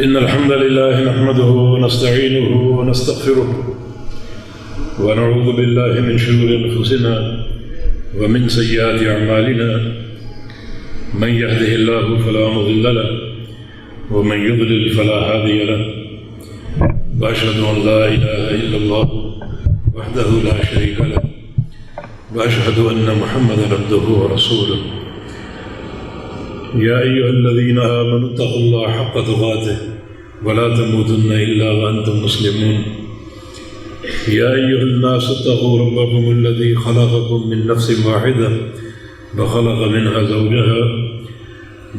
إن الحمد لله نحمده ونستعينه ونستغفره ونعوذ بالله من شرور أنفسنا ومن سيئات أعمالنا من يهده الله فلا مضل له ومن يضلل فلا هادي له وأشهد أن لا إله إلا الله وحده لا شريك له وأشهد أن محمدا عبده ورسوله يا أيها الذين آمنوا اتقوا الله حق تقاته ولا تموتن إلا وأنتم مسلمون يا أيها الناس اتقوا ربكم الذي خلقكم من نفس واحدة وخلق منها زوجها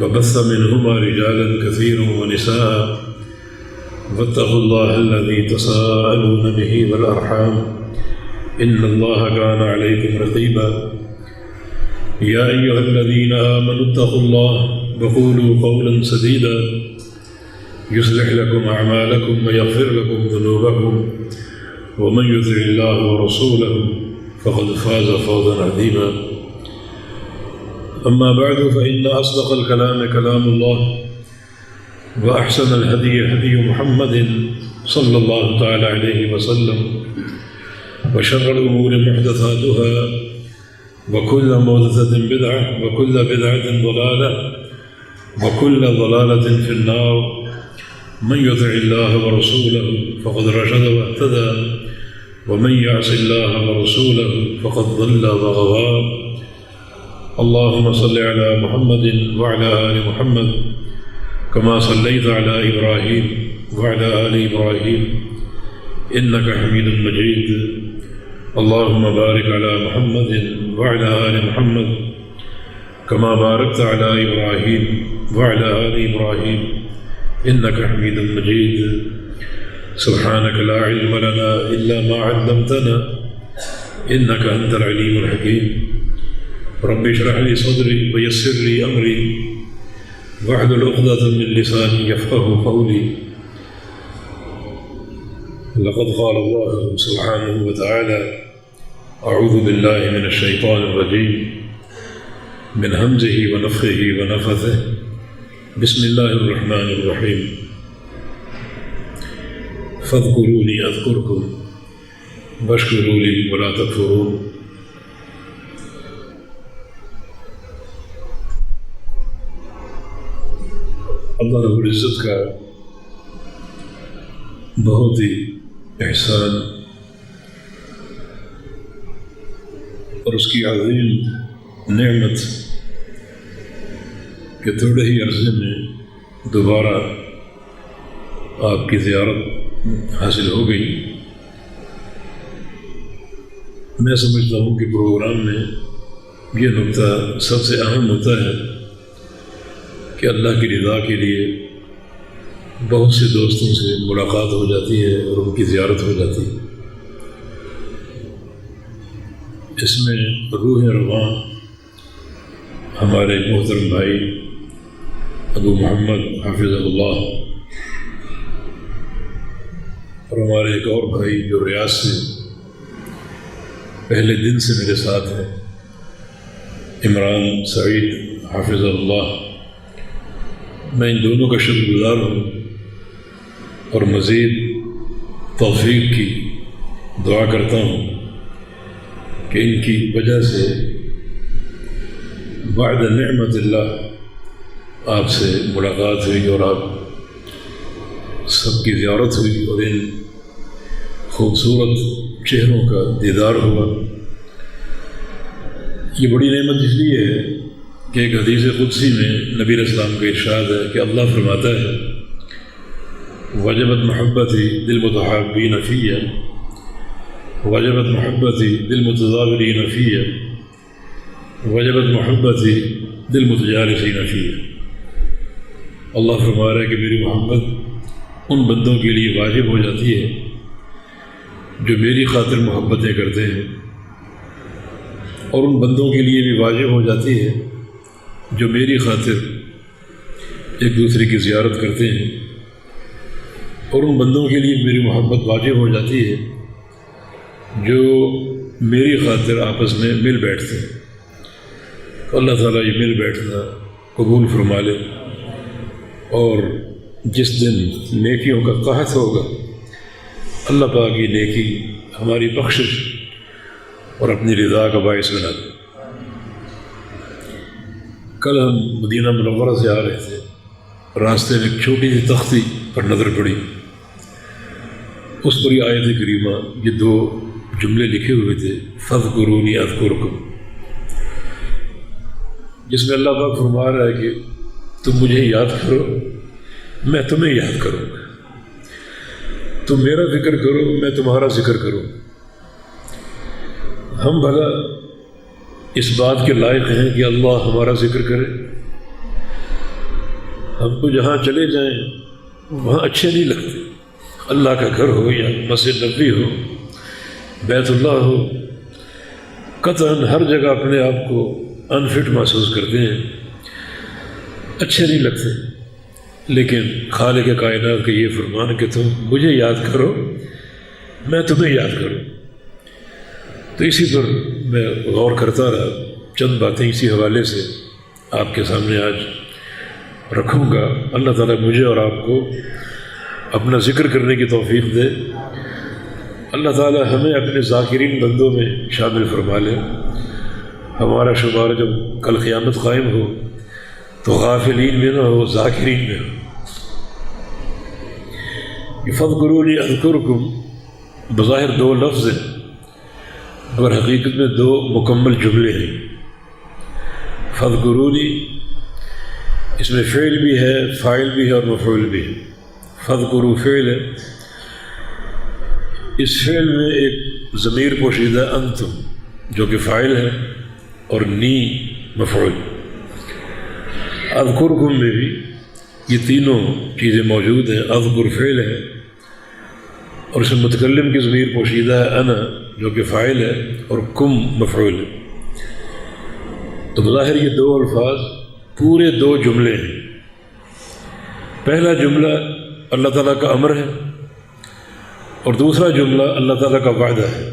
وبث منهما رجالا كثيرا ونساء واتقوا الله الذي تساءلون به والأرحام إن الله كان عليكم رقيبا يا أيها الذين آمنوا اتقوا الله وقولوا قولا سديدا يصلح لكم أعمالكم ويغفر لكم ذنوبكم ومن يطع الله ورسوله فقد فاز فوزا عظيما أما بعد فإن أصدق الكلام كلام الله وأحسن الهدي هدي محمد صلى الله تعالى عليه وسلم وشر الأمور محدثاتها وكل محدثة بدعة وكل بدعة ضلالة وكل ضلالة في النار من يطع الله ورسوله فقد رشد واهتدى ومن يعص الله ورسوله فقد ضل وغوى اللهم صل على محمد وعلى آل محمد كما صليت على إبراهيم وعلى آل إبراهيم إنك حميد مجيد اللهم بارك على محمد وعلى آل محمد كما باركت على إبراهيم وعلى آل إبراهيم إنك حميد مجيد سبحانك لا علم لنا إلا ما علمتنا إنك أنت العليم الحكيم رب اشرح لي صدري ويسر لي أمري واحلل عقدة من لساني يفقهوا قولي لقد قال الله سبحانه وتعالى أعوذ بالله من الشيطان الرجيم من همزه ونفخه ونفثه بسم الله الرحمن الرحيم فاذكروني أذكركم واشكروا لي ولا تكفرون اللہ رب العزت کا بہت ہی احسان اور اس کی عظیم نعمت کہ تھوڑے ہی عرصے میں دوبارہ آپ کی زیارت حاصل ہو گئی۔ میں سمجھتا ہوں کہ پروگرام میں یہ نقطہ سب سے اہم ہوتا ہے کہ اللہ کی رضا کے لیے بہت سے دوستوں سے ملاقات ہو جاتی ہے اور ان کی زیارت ہو جاتی ہے۔ اس میں روح رواں ہمارے محترم بھائی ابو محمد حافظ اللہ اور ہمارے ایک اور بھائی جو ریاض سے پہلے دن سے میرے ساتھ ہیں عمران سعید حافظ اللہ، میں ان دونوں کا شکر گزار ہوں اور مزید توفیق کی دعا کرتا ہوں کہ ان کی وجہ سے بعد نعمت اللہ آپ سے ملاقات ہوئی اور آپ سب کی زیارت ہوئی اور ان خوبصورت چہروں کا دیدار ہوا۔ یہ بڑی نعمت اس لیے ہے کہ ایک حدیث قدسی میں نبی علیہ السلام کا ارشاد ہے کہ اللہ فرماتا ہے وجبت محبتی للمتحابین فی وجبت محبتی للمتزاورین فی وجبت محبتی للمتجالسین فی۔ اللہ فرما رہا ہے کہ میری محبت ان بندوں کے لیے واجب ہو جاتی ہے جو میری خاطر محبتیں کرتے ہیں، اور ان بندوں کے لیے بھی واجب ہو جاتی ہے جو میری خاطر ایک دوسرے کی زیارت کرتے ہیں، اور ان بندوں کے لیے میری محبت واجب ہو جاتی ہے جو میری خاطر آپس میں مل بیٹھتے ہیں۔ اللہ تعالیٰ یہ مل بیٹھنا قبول فرما لے اور جس دن نیکیوں کا قحط ہوگا اللہ پاک کی نیکی ہماری بخشش اور اپنی رضا کا باعث بنا دے۔ کل ہم مدینہ منورہ سے آ رہے تھے، راستے میں ایک چھوٹی سی تختی پر نظر پڑی، اس پر یہ آیت کریمہ، یہ 2 جملے لکھے ہوئے تھے، فاذکرونی اذکرکم، جس میں اللہ پاک فرما رہا ہے کہ تم مجھے یاد کرو میں تمہیں یاد کروں گا، تم میرا ذکر کرو میں تمہارا ذکر کروں۔ ہم بھلا اس بات کے لائق ہیں کہ اللہ ہمارا ذکر کرے؟ ہم کو جہاں چلے جائیں وہاں اچھے نہیں لگتے، اللہ کا گھر ہو یا مسجد نبوی ہو، بیت اللہ ہو، قطعاً ہر جگہ اپنے آپ کو انفٹ محسوس کرتے ہیں، اچھے نہیں لگتے۔ لیکن خالق کائنات کا یہ فرمان کہ تم مجھے یاد کرو میں تمہیں یاد کروں، تو اسی پر میں غور کرتا رہا، چند باتیں اسی حوالے سے آپ کے سامنے آج رکھوں گا۔ اللہ تعالیٰ مجھے اور آپ کو اپنا ذکر کرنے کی توفیق دے، اللہ تعالیٰ ہمیں اپنے ذاکرین بندوں میں شامل فرما لے، ہمارا شمار جب کل قیامت قائم ہو تو غافلین میں نہ ہو، ذاکرین میں ہو۔ فاذکرونی اذکرکم بظاہر 2 لفظ ہیں، مگر حقیقت میں 2 مکمل جملے ہیں۔ فاذکرونی اس میں فعل بھی ہے، فاعل بھی ہے اور مفعول بھی ہے۔ فاذکروا فعل ہے، اس فعل میں ایک ضمیر پوشیدہ انتم جو کہ فاعل ہے اور نی مفعول۔ اذکرکم میں بھی یہ تینوں چیزیں موجود ہیں، اذکر فعل ہے اور اس میں متکلم کی ضمیر پوشیدہ ہے انا جو کہ فاعل ہے اور کم مفعول ہے۔ تو بظاہر یہ 2 الفاظ پورے 2 جملے ہیں۔ پہلا جملہ اللہ تعالیٰ کا امر ہے اور دوسرا جملہ اللہ تعالیٰ کا وعدہ ہے۔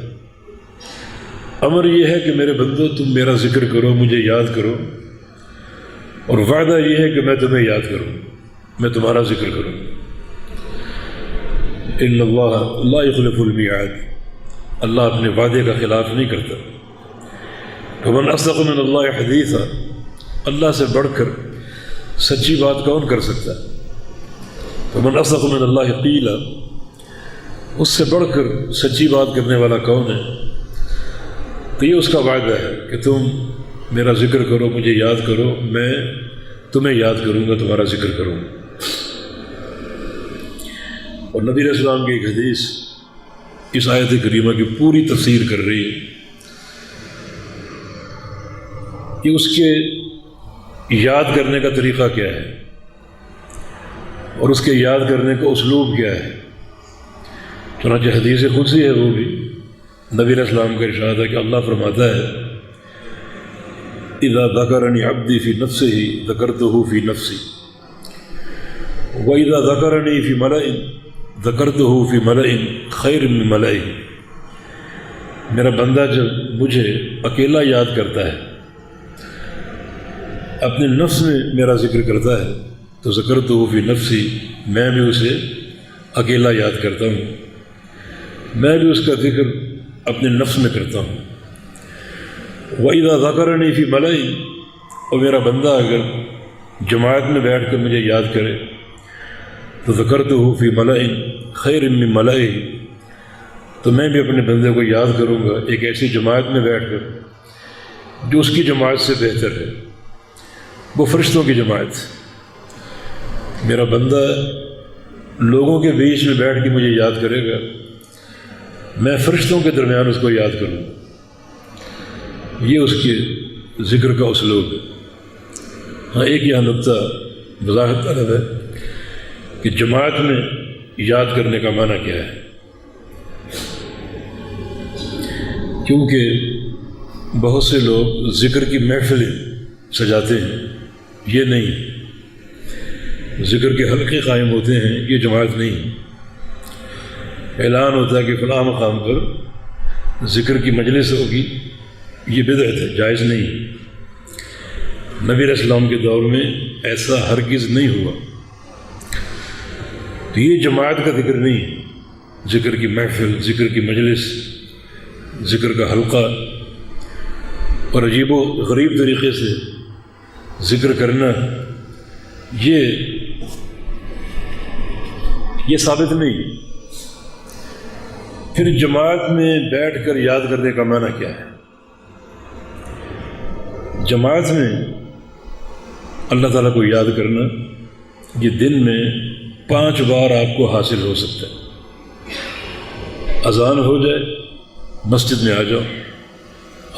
امر یہ ہے کہ میرے بندو تم میرا ذکر کرو، مجھے یاد کرو، اور وعدہ یہ ہے کہ میں تمہیں یاد کروں، میں تمہارا ذکر کروں۔ ان اللہ لا یخلف المیعاد، اللہ اپنے وعدے کا خلاف نہیں کرتا۔ فمن اصدق من اللہ حدیثا، اللہ سے بڑھ کر سچی بات کون کر سکتا ہے؟ فمن اصدق من اللہ قیلا، اس سے بڑھ کر سچی بات کرنے والا کون ہے؟ تو یہ اس کا وعدہ ہے کہ تم میرا ذکر کرو، مجھے یاد کرو، میں تمہیں یاد کروں گا، تمہارا ذکر کروں گا۔ اور نبی علیہ السلام کی ایک حدیث اس آیت کریمہ کی پوری تفسیر کر رہی ہے کہ اس کے یاد کرنے کا طریقہ کیا ہے اور اس کے یاد کرنے کا اسلوب کیا ہے۔ چنانچہ حدیث قدسی ہے وہ بھی، نبی علیہ السلام کا ارشاد ہے کہ اللہ فرماتا ہے اذا ذکرنی عبدی فی نفسہ ذکرتہ فی نفسی واذا ذکرنی فی ملأ ذکرتہ فی ملأ خیر من ملئہ۔ میرا بندہ جب مجھے اکیلا یاد کرتا ہے، اپنے نفس میں میرا ذکر کرتا ہے، تو ذکرتہ فی نفسی، میں بھی اسے اکیلا یاد کرتا ہوں، میں بھی اس کا ذکر اپنے نفس میں کرتا ہوں۔ وَإِذَا ذَكَرَنِي فِي مَلَئٍ، اور میرا بندہ اگر جماعت میں بیٹھ کر مجھے یاد کرے تو ذَكَرْتُهُ فِي مَلَئٍ خَيْرٍ مِّن مَلَئِهِ، تو میں بھی اپنے بندے کو یاد کروں گا ایک ایسی جماعت میں بیٹھ کر جو اس کی جماعت سے بہتر ہے، وہ فرشتوں کی جماعت۔ میرا بندہ لوگوں کے بیچ میں بیٹھ کے مجھے یاد کرے گا، میں فرشتوں کے درمیان اس کو یاد کروں۔ یہ اس کے ذکر کا اسلوب ہے۔ ہاں ایک یہاں نقطہ وضاحت طلب ہے کہ جماعت میں یاد کرنے کا معنی کیا ہے، کیونکہ بہت سے لوگ ذکر کی محفلیں سجاتے ہیں، یہ نہیں، ذکر کے حلقے قائم ہوتے ہیں، یہ جماعت نہیں۔ اعلان ہوتا ہے کہ فلاں مقام پر ذکر کی مجلس ہوگی، یہ بدعت ہے، جائز نہیں۔ نبی علیہ السلام کے دور میں ایسا ہرگز نہیں ہوا۔ تو یہ جماعت کا ذکر نہیں ہے، ذکر کی محفل، ذکر کی مجلس، ذکر کا حلقہ اور عجیب و غریب طریقے سے ذکر کرنا، یہ ثابت نہیں۔ پھر جماعت میں بیٹھ کر یاد کرنے کا معنی کیا ہے؟ جماعت میں اللہ تعالیٰ کو یاد کرنا یہ دن میں 5 بار آپ کو حاصل ہو سکتا ہے۔ اذان ہو جائے، مسجد میں آ جاؤ،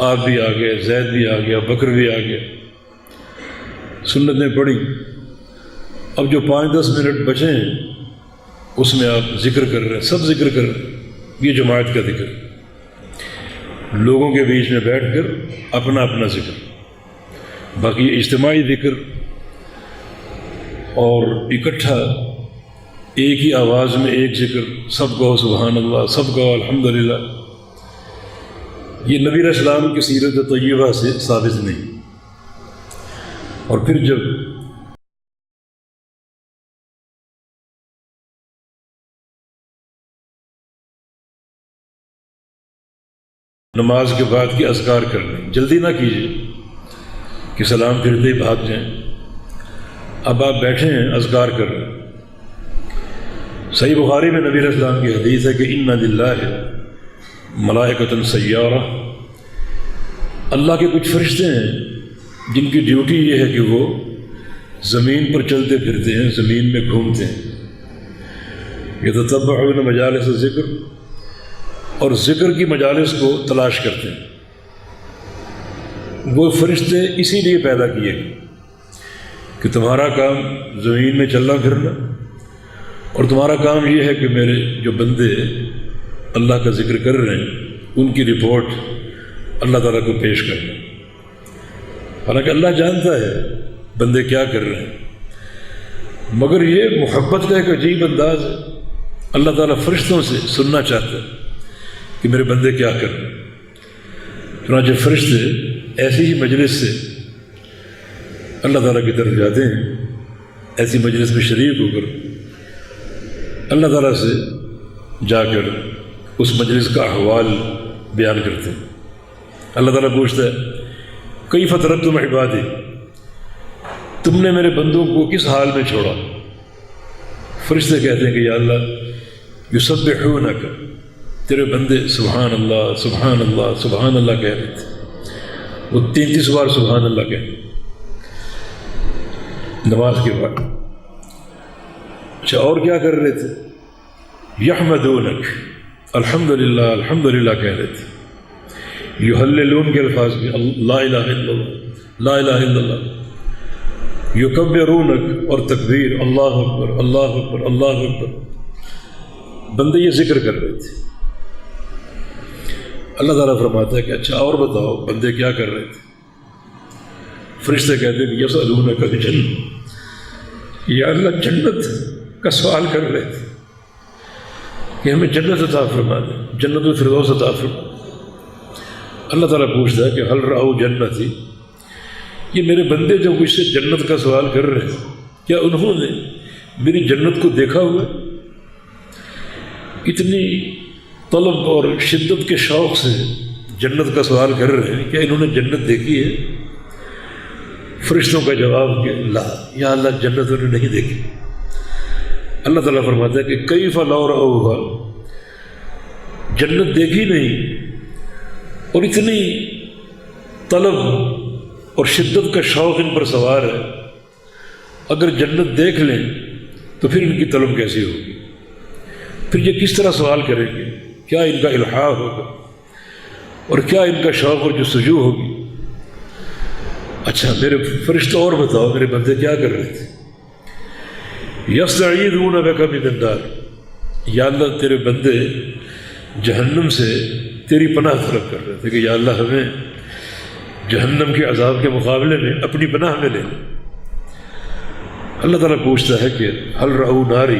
آپ بھی آ گئے، زید بھی آ گیا، بکر بھی آ گیا، سنتیں پڑھی، اب جو 5-10 منٹ بچے ہیں اس میں آپ ذکر کر رہے ہیں، سب ذکر کر رہے ہیں، یہ جماعت کا ذکر، لوگوں کے بیچ میں بیٹھ کر اپنا اپنا ذکر۔ باقی اجتماعی ذکر اور اکٹھا ایک ہی آواز میں ایک ذکر، سب کہو سبحان اللہ، سب کہو الحمدللہ، یہ نبی علیہ السلام کی سیرت طیبہ سے ثابت نہیں۔ اور پھر جب نماز کے بعد کی اذکار کرنے، جلدی نہ کیجیے کہ سلام پھرتے ہی بھاگ جائیں، اب آپ بیٹھے ہیں اذکار کر رہے ہیں۔ صحیح بخاری میں نبی علیہ السلام کی حدیث ہے کہ ان للہ ملائکۃ سیارہ، اللہ کے کچھ فرشتے ہیں جن کی ڈیوٹی یہ ہے کہ وہ زمین پر چلتے پھرتے ہیں، زمین میں گھومتے ہیں، یتتبعون مجالس الذکر، اور ذکر کی مجالس کو تلاش کرتے ہیں۔ وہ فرشتے اسی لیے پیدا کیے گئے کہ تمہارا کام زمین میں چلنا پھرنا، اور تمہارا کام یہ ہے کہ میرے جو بندے اللہ کا ذکر کر رہے ہیں ان کی رپورٹ اللہ تعالیٰ کو پیش کرنا۔ حالانکہ اللہ جانتا ہے بندے کیا کر رہے ہیں، مگر یہ محبت کا ایک عجیب انداز ہے، اللہ تعالیٰ فرشتوں سے سننا چاہتا ہے کہ میرے بندے کیا کر رہے ہیں۔ چنانچہ فرشتے ایسی ہی مجلس سے اللہ تعالیٰ کی طرف جاتے ہیں، ایسی مجلس میں شریک ہو کر اللہ تعالیٰ سے جا کر اس مجلس کا احوال بیان کرتے ہیں۔ اللہ تعالیٰ پوچھتا ہے کیف ترکتم عبادی، تم نے میرے بندوں کو کس حال میں چھوڑا؟ فرشتے کہتے ہیں کہ یا اللہ یسبحونک، تیرے بندے سبحان اللہ سبحان اللہ سبحان اللہ کہہ رہے تھے، وہ 33 بار سبحان اللہ کہہ رہے نماز کے بعد۔ اچھا اور کیا کر رہے تھے؟ یحمدونک، الحمدللہ الحمدللہ کہہ رہے تھے، یحللون کے الفاظ میں لا الہ الا اللہ لا الہ الا اللہ، یکبرونک اور تکبیر اللہ اکبر اللہ اکبر اللہ اکبر، بندے یہ ذکر کر رہے تھے۔ اللہ تعالیٰ فرماتا ہے کہ اچھا اور بتاؤ بندے کیا کر رہے تھے؟ فرشتے کہتے ہیں کہ یسألونک عن الجنہ، یا اللہ جنت کا سوال کر رہے تھے کہ ہمیں جنت عطا فرما دیں، جنت الفردوس عطا فرما دیں۔ اللہ تعالیٰ پوچھتا ہے کہ حل رأوا جنتی، یہ میرے بندے جو مجھ سے جنت کا سوال کر رہے ہیں کیا انہوں نے میری جنت کو دیکھا ہوا؟ اتنی طلب اور شدت کے شوق سے جنت کا سوال کر رہے ہیں، کیا انہوں نے جنت دیکھی ہے؟ فرشتوں کا جواب کہ لا، یا اللہ جنت انہوں نے نہیں دیکھی۔ اللہ تعالیٰ فرماتا ہے کہ کیف لو رأوہا، جنت دیکھی نہیں اور اتنی طلب اور شدت کا شوق ان پر سوار ہے، اگر جنت دیکھ لیں تو پھر ان کی طلب کیسی ہوگی؟ پھر یہ کس طرح سوال کریں گے؟ کیا ان کا الحاح ہوگا اور کیا ان کا شوق اور جستجو ہوگی؟ اچھا میرے فرشتوں اور بتاؤ میرے بندے کیا کر رہے تھے؟ یستعیذون بک من النار، یا اللہ تیرے بندے جہنم سے تیری پناہ طلب کر رہے تھے کہ یا اللہ ہمیں جہنم کے عذاب کے مقابلے میں اپنی پناہ میں لے لیں۔ اللہ تعالیٰ پوچھتا ہے کہ حل رأوا ناری،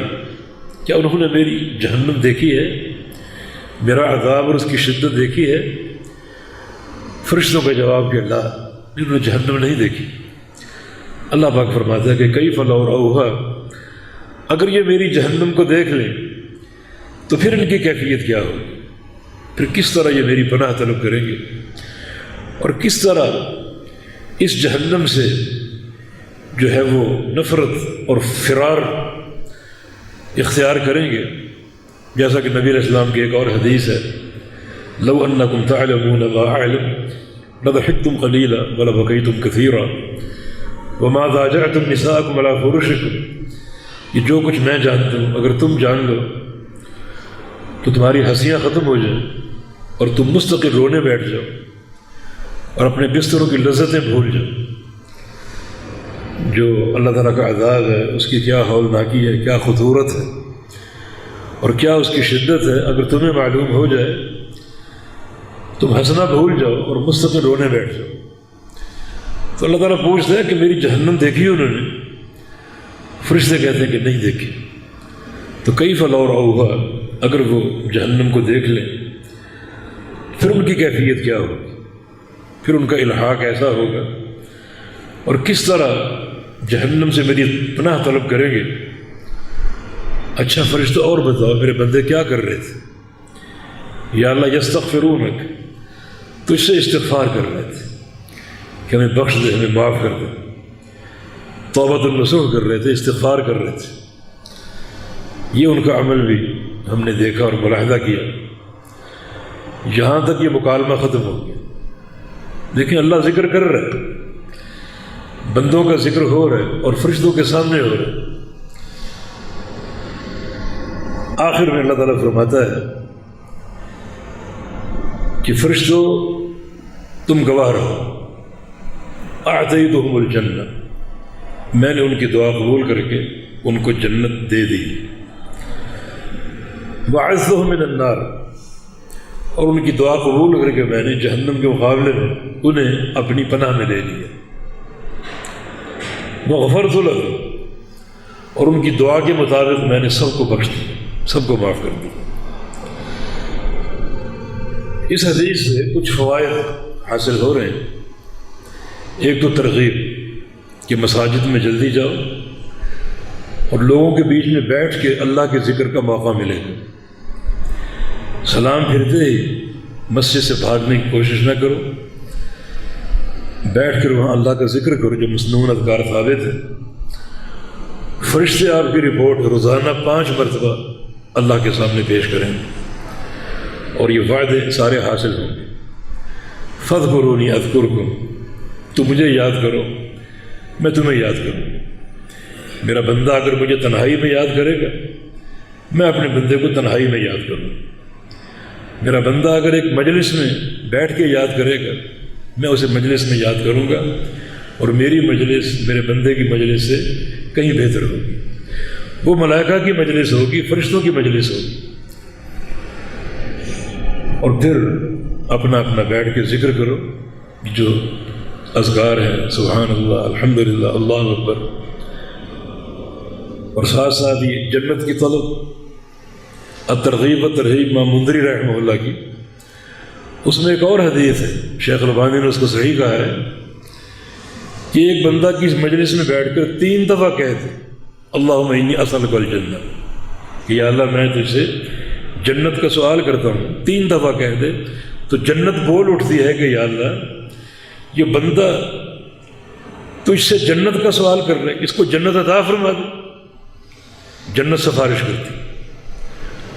کیا انہوں نے میری جہنم دیکھی ہے، میرا عذاب اور اس کی شدت دیکھی ہے؟ فرشتوں کا جواب کہ اللہ انہوں نے جہنم نہیں دیکھی۔ اللہ پاک فرماتا ہے کہ کیف لو رأوہا، اگر یہ میری جہنم کو دیکھ لیں تو پھر ان کی کیفیت کیا ہوگی؟ پھر کس طرح یہ میری پناہ طلب کریں گے اور کس طرح اس جہنم سے جو ہے وہ نفرت اور فرار اختیار کریں گے؟ جیسا کہ نبی علیہ السلام کی ایک اور حدیث ہے، لو انکم تعلمون ما اعلم لضحکتم قلیلا ولبکیتم کثیرا وما ضاجعتم نساءکم علی فرشکم، یہ جو کچھ میں جانتا ہوں اگر تم جان لو تو تمہاری ہنسیاں ختم ہو جائیں اور تم مستقل رونے بیٹھ جاؤ اور اپنے بستروں کی لذتیں بھول جاؤ۔ جو اللہ تعالیٰ کا عذاب ہے اس کی کیا ہولناکی ہے، کیا خطورت ہے اور کیا اس کی شدت ہے، اگر تمہیں معلوم ہو جائے تم ہنسنا بھول جاؤ اور مستقل رونے بیٹھ جاؤ۔ تو اللہ تعالیٰ پوچھتا ہے کہ میری جہنم دیکھی انہوں نے؟ فرشتے کہتے ہیں کہ نہیں دیکھی۔ تو کیف لو رأوہا، اگر وہ جہنم کو دیکھ لیں پھر ان کی کیفیت کیا ہوگی، پھر ان کا الحاق ایسا ہوگا اور کس طرح جہنم سے میری پناہ طلب کریں گے۔ اچھا فرشتہ اور بتاؤ میرے بندے کیا کر رہے تھے؟ یا اللہ یستغفرونک، تجھ سے استغفار کر رہے تھے کہ ہمیں بخش دے، ہمیں معاف کر دے، توبۃ النصوح کر رہے تھے، استغفار کر رہے تھے۔ یہ ان کا عمل بھی ہم نے دیکھا اور ملاحظہ کیا، یہاں تک یہ مکالمہ ختم ہو گیا۔ لیکن اللہ ذکر کر رہا ہے، بندوں کا ذکر ہو رہا ہے اور فرشتوں کے سامنے ہو رہا ہے۔ آخر میں اللہ تعالیٰ فرماتا ہے کہ فرشتوں تم گواہ رہو، اعطیتہم الجنہ، میں نے ان کی دعا قبول کر کے ان کو جنت دے دی، وعزتہم من النار، اور ان کی دعا قبول کر کے میں نے جہنم کے مقابلے میں انہیں اپنی پناہ میں لے لیا، وغفرت لہم، اور ان کی دعا کے مطابق میں نے سب کو بخش دیا، سب کو معاف کر دیا۔ اس حدیث سے کچھ فوائد حاصل ہو رہے ہیں۔ ایک تو ترغیب کہ مساجد میں جلدی جاؤ اور لوگوں کے بیچ میں بیٹھ کے اللہ کے ذکر کا موقع ملے گا۔ سلام پھرتے ہی مسجد سے بھاگنے کی کوشش نہ کرو، بیٹھ کر وہاں اللہ کا ذکر کرو جو مسنون اذکار ثابت ہے۔ فرشتے آپ کی رپورٹ روزانہ 5 مرتبہ اللہ کے سامنے پیش کریں گے اور یہ وعدے سارے حاصل ہوں گے۔ فاذکرونی اذکرکم، تو مجھے یاد کرو میں تمہیں یاد کروں۔ میرا بندہ اگر مجھے تنہائی میں یاد کرے گا میں اپنے بندے کو تنہائی میں یاد کروں۔ میرا بندہ اگر ایک مجلس میں بیٹھ کے یاد کرے گا میں اسے مجلس میں یاد کروں گا، اور میری مجلس میرے بندے کی مجلس سے کہیں بہتر ہوگی۔ وہ ملائکہ کی مجلس ہوگی، فرشتوں کی مجلس ہوگی۔ اور پھر اپنا اپنا بیٹھ کے ذکر کرو، جو اذکار ہیں سبحان اللہ، الحمدللہ، اللہ اکبر، اور ساتھ ساتھ یہ جنت کی طلب۔ الترغیب و ترہیب امام منذری رحمہ اللہ کی، اس میں ایک اور حدیث ہے، شیخ البانی نے اس کو صحیح کہا ہے کہ ایک بندہ کی مجلس میں بیٹھ کر 3 دفعہ کہہ دے اللہم انی اسألک الجنہ، کہ یا اللہ میں تجھ سے جنت کا سوال کرتا ہوں، 3 دفعہ کہہ دے تو جنت بول اٹھتی ہے کہ یا اللہ یہ بندہ تجھ سے جنت کا سوال کر رہے، اس کو جنت عطا فرما دے۔ جنت سفارش کرتی،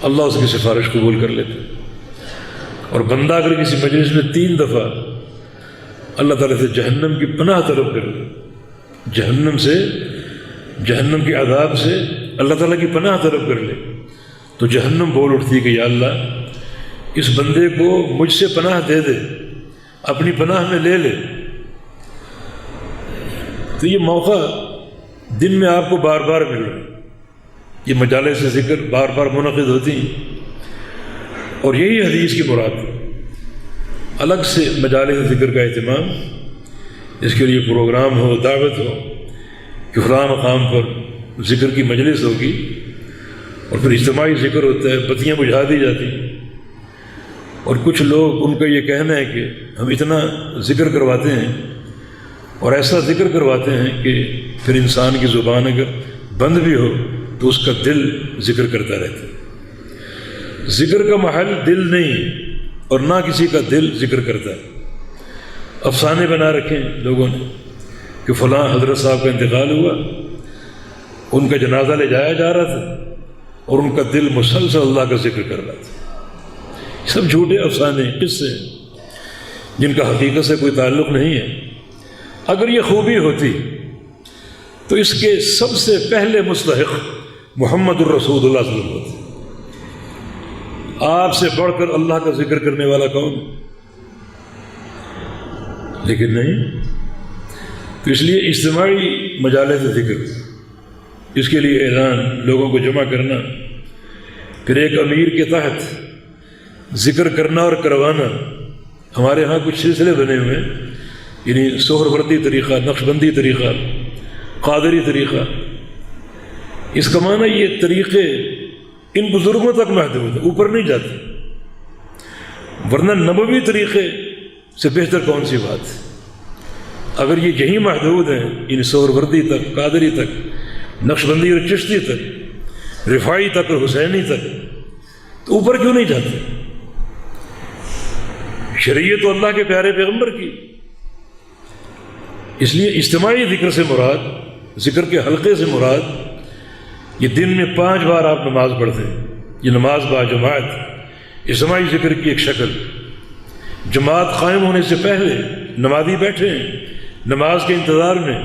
اللہ اس کی سفارش قبول کر لیتے۔ اور بندہ اگر کسی مجلس میں 3 دفعہ اللہ تعالیٰ سے جہنم کی پناہ طلب کر لے، جہنم سے، جہنم کے عذاب سے اللہ تعالیٰ کی پناہ طلب کر لے، تو جہنم بول اٹھتی کہ یا اللہ اس بندے کو مجھ سے پناہ دے دے، اپنی پناہ میں لے لے۔ تو یہ موقع دن میں آپ کو بار بار مل رہا ہے، یہ مجالس ذکر بار بار منعقد ہوتی ہیں، اور یہی حدیث کی مراد ہے۔ الگ سے مجالس ذکر کا اہتمام، اس کے لیے پروگرام ہو، دعوت ہو کہ فلاں مقام پر ذکر کی مجلس ہوگی، اور پھر اجتماعی ذکر ہوتا ہے، بتیاں بجھا دی جاتی ہیں، اور کچھ لوگ ان کا یہ کہنا ہے کہ ہم اتنا ذکر کرواتے ہیں اور ایسا ذکر کرواتے ہیں کہ پھر انسان کی زبان اگر بند بھی ہو تو اس کا دل ذکر کرتا رہتا ہے۔ ذکر کا محل دل نہیں اور نہ کسی کا دل ذکر کرتا ہے۔ افسانے بنا رکھے لوگوں نے کہ فلاں حضرت صاحب کا انتقال ہوا، ان کا جنازہ لے جایا جا رہا تھا اور ان کا دل مسلسل اللہ کا ذکر کر رہا تھا۔ سب جھوٹے افسانے، قصے جن کا حقیقت سے کوئی تعلق نہیں ہے۔ اگر یہ خوبی ہوتی تو اس کے سب سے پہلے مستحق محمد الرسول اللہ صلی اللہ علیہ وسلم ہوتے۔ آپ سے بڑھ کر اللہ کا ذکر کرنے والا کون؟ لیکن نہیں۔ تو اس لیے اجتماعی مجالس ذکر، اس کے لیے اعلان، لوگوں کو جمع کرنا، پھر ایک امیر کے تحت ذکر کرنا اور کروانا۔ ہمارے ہاں کچھ سلسلے بنے ہوئے ہیں، یعنی سہروردی طریقہ، نقشبندی طریقہ، قادری طریقہ۔ اس کا معنی یہ طریقے ان بزرگوں تک محدود ہیں، اوپر نہیں جاتے، ورنہ نبوی طریقے سے بہتر کون سی بات ہے؟ اگر یہ یہی محدود ہیں، یعنی سہروردی تک، قادری تک، نقشبندی اور چشتی تک، رفاعی تک اور حسینی تک، تو اوپر کیوں نہیں جاتے؟ شریعت تو اللہ کے پیارے پیغمبر کی۔ اس لیے اجتماعی ذکر سے مراد، ذکر کے حلقے سے مراد، یہ دن میں 5 بار آپ نماز پڑھتے ہیں، یہ نماز با جماعت اجتماعی ذکر کی ایک شکل۔ جماعت قائم ہونے سے پہلے نمازی بیٹھے ہیں نماز کے انتظار میں،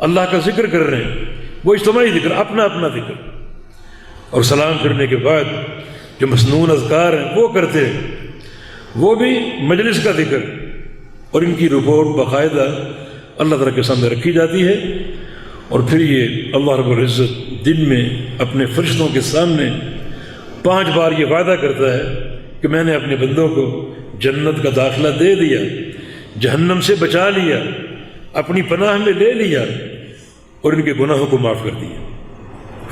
اللہ کا ذکر کر رہے ہیں، وہ اجتماعی ذکر، اپنا اپنا ذکر۔ اور سلام کرنے کے بعد جو مسنون اذکار ہیں وہ کرتے ہیں، وہ بھی مجلس کا ذکر، اور ان کی رپورٹ باقاعدہ اللہ تعالیٰ کے سامنے رکھی جاتی ہے۔ اور پھر یہ اللہ رب العزت دن میں اپنے فرشتوں کے سامنے 5 بار یہ وعدہ کرتا ہے کہ میں نے اپنے بندوں کو جنت کا داخلہ دے دیا، جہنم سے بچا لیا، اپنی پناہ میں لے لیا، اور ان کے گناہوں کو معاف کر دیا۔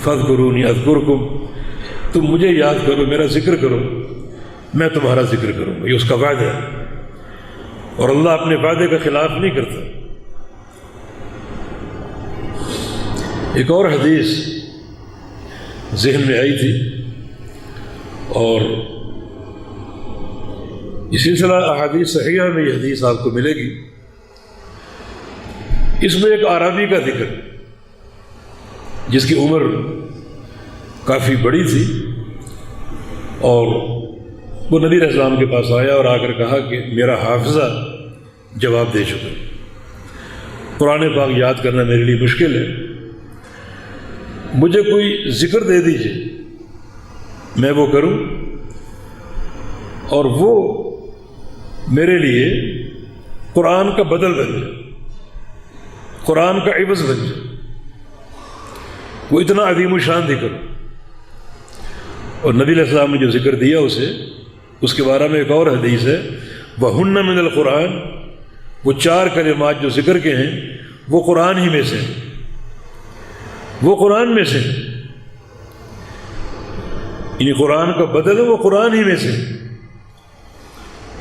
فاذکرونی اذکرکم، تم مجھے یاد کرو، میرا ذکر کرو، میں تمہارا ذکر کروں گا۔ یہ اس کا وعدہ ہے، اور اللہ اپنے وعدے کا خلاف نہیں کرتا۔ ایک اور حدیث ذہن میں آئی تھی، اور یہ سلسلہ احادیث صحیحہ میں یہ حدیث آپ کو ملے گی۔ اس میں ایک اعرابی کا ذکر، جس کی عمر کافی بڑی تھی، اور وہ نبی علیہ السلام کے پاس آیا اور آ کر کہا کہ میرا حافظہ جواب دے چکا، قرآن پاک یاد کرنا میرے لیے مشکل ہے، مجھے کوئی ذکر دے دیجیے میں وہ کروں، اور وہ میرے لیے قرآن کا بدل بن جائے، قرآن کا عوض بن جائے، وہ اتنا عظیم الشان ذکر۔ اور نبی علیہ السلام نے جو ذکر دیا اسے، اس کے بارے میں ایک اور حدیث ہے، وَهُنَّ مِنَ الْقُرْآنِ، وہ 4 کلمات جو ذکر کے ہیں وہ قرآن ہی میں سے ہیں، وہ قرآن میں سے ہیں، یعنی قرآن کا بدل ہے، وہ قرآن ہی میں سے۔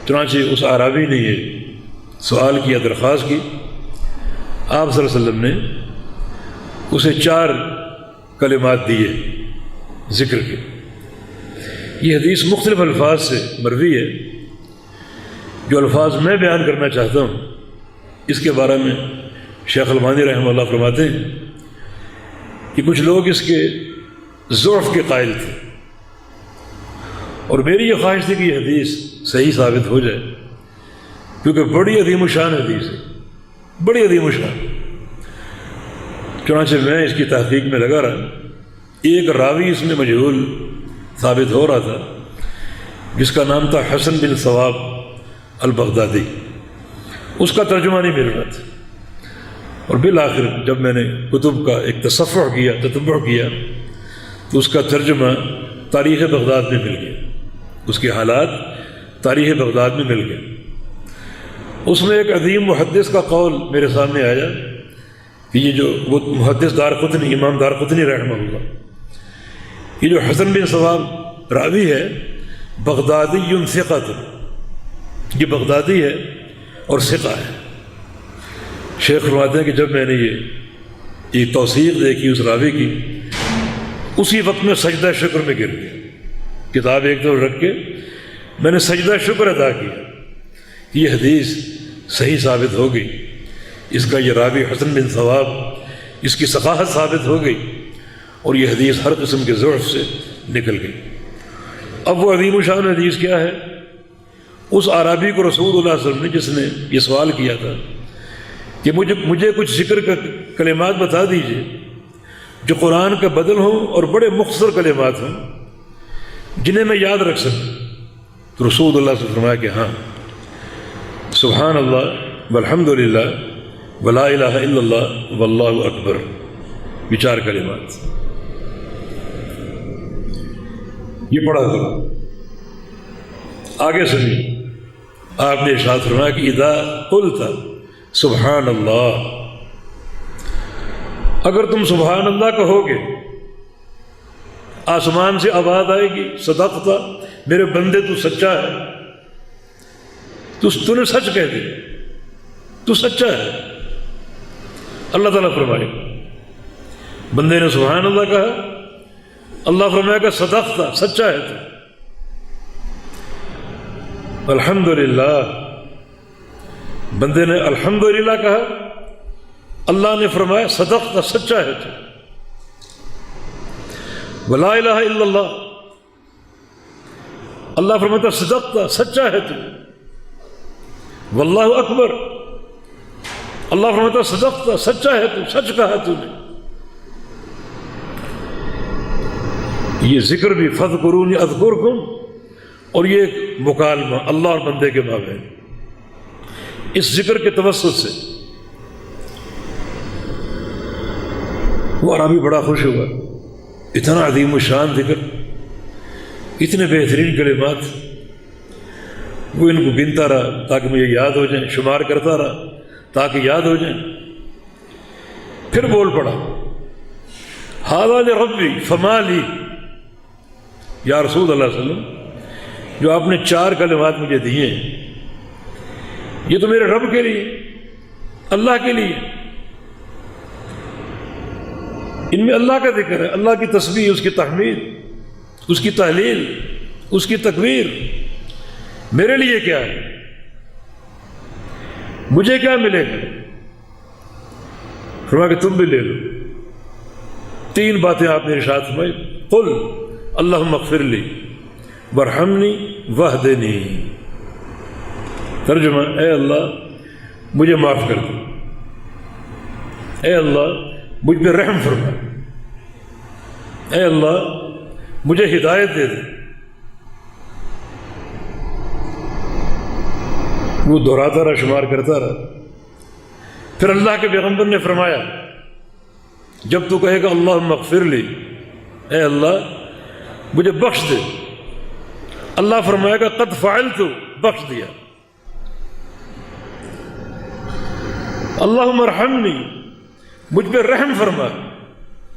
چنانچہ اس اعرابی نے یہ سوال کیا، درخواست کی، آپ صلی اللہ علیہ وسلم نے اسے 4 کلمات دیے ذکر کے۔ یہ حدیث مختلف الفاظ سے مروی ہے، جو الفاظ میں بیان کرنا چاہتا ہوں اس کے بارے میں شیخ البانی رحمہ اللہ فرماتے ہیں کہ کچھ لوگ اس کے ضعف کے قائل تھے، اور میری یہ خواہش تھی کہ یہ حدیث صحیح ثابت ہو جائے، کیونکہ بڑی عظیم الشان حدیث ہے، بڑی عظیم الشان۔ چنانچہ میں اس کی تحقیق میں لگا رہا، ایک راوی اس میں مجہول ثابت ہو رہا تھا، جس کا نام تھا حسن بن ثواب البغدادی، اس کا ترجمہ نہیں مل رہا تھا، اور بالآخر جب میں نے کتب کا ایک تصفح کیا، تتبع کیا، تو اس کا ترجمہ تاریخ بغداد میں مل گیا، اس کے حالات تاریخ بغداد میں مل گئے۔ اس میں ایک عظیم محدث کا قول میرے سامنے آیا کہ یہ جو وہ محدث دارقطنی، امام دارقطنی رحمہ اللہ، یہ جو حسن بن ثواب راوی ہے، بغدادی ثقہ، یہ بغدادی ہے اور ثقہ ہے۔ شیخ فرماتے ہیں کہ جب میں نے یہ توثیق دیکھی اس راوی کی، اسی وقت میں سجدہ شکر میں گر گیا، کتاب ایک طرف رکھ کے میں نے سجدہ شکر ادا کیا. یہ حدیث صحیح ثابت ہو گئی، اس کا یہ راوی حسن بن ثواب، اس کی ثقافت ثابت ہو گئی، اور یہ حدیث ہر قسم کے ضعف سے نکل گئی. اب وہ عظیم الشان حدیث کیا ہے؟ اس اعرابی کو رسول اللہ صلی اللہ علیہ وسلم نے، جس نے یہ سوال کیا تھا کہ مجھے کچھ ذکر کا کلمات بتا دیجئے جو قرآن کا بدل ہوں اور بڑے مختصر کلمات ہوں جنہیں میں یاد رکھ سکوں، تو رسول اللہ صلی اللہ علیہ وسلم نے فرمایا کہ ہاں، سبحان اللہ والحمد للہ ولا الہ الا اللہ واللہ اکبر، یہ 4 کلمات یہ پڑھا کرو. آگے سنیے، آپ نے ارشاد فرمایا کہ اذا قلت سبحان اللہ، اگر تم سبحان اللہ کہو گے آسمان سے آواز آئے گی صدقت، میرے بندے تو سچا ہے، تو نے سچ کہہ دیا، تو سچا ہے. اللہ تعالیٰ فرمائے بندے نے سبحان اللہ کہا، اللہ فرمائے گا صدقت، سچا ہے تو. الحمدللہ، بندے نے الحمدللہ کہا، اللہ نے فرمایا صدقت، سچا ہے تو. ولا الہ الا اللہ، اللہ فرماتا صدقت، سچا ہے تو. واللہ اکبر، اللہ فرماتا صدقت، سچا ہے تو، سچ کہا تو نے. یہ ذکر بھی فاذکرونی اذکرکم، اور یہ ایک مکالمہ اللہ اور بندے کے مابین، اس ذکر کے توسط سے وہ عربی بڑا خوش ہوا. اتنا عظیم الشان ذکر، اتنے بہترین کلمات، وہ ان کو گنتا رہا تاکہ مجھے یاد ہو جائیں، شمار کرتا رہا تاکہ یاد ہو جائیں. پھر بول پڑا ھذا لربی فما لی، یا رسول اللہ صلی اللہ علیہ وسلم جو آپ نے 4 کلمات مجھے دیے یہ تو میرے رب کے لیے، اللہ کے لیے، ان میں اللہ کا ذکر ہے، اللہ کی تسبیح، اس کی تحمید، اس کی تحلیل، اس کی تکبیر. میرے لیے کیا ہے؟ مجھے کیا ملے گا؟ فرمایا کہ تم بھی لے لو. 3 باتیں آپ نے ارشاد فرمائی. قل اللہم اغفر لی وارحمنی واہدنی، ترجمہ، اے اللہ مجھے معاف کر دو، اے اللہ مجھ پہ رحم فرما، اے اللہ مجھے ہدایت دے دے. وہ دہراتا رہا، شمار کرتا رہا. پھر اللہ کے پیغمبر نے فرمایا جب تو کہے گا اللہم اغفر لی، اے اللہ مجھے بخش دے، اللہ فرمائے گا قد فعلت، بخش دیا. اللہم ارحمنی، مجھ پہ رحم فرما،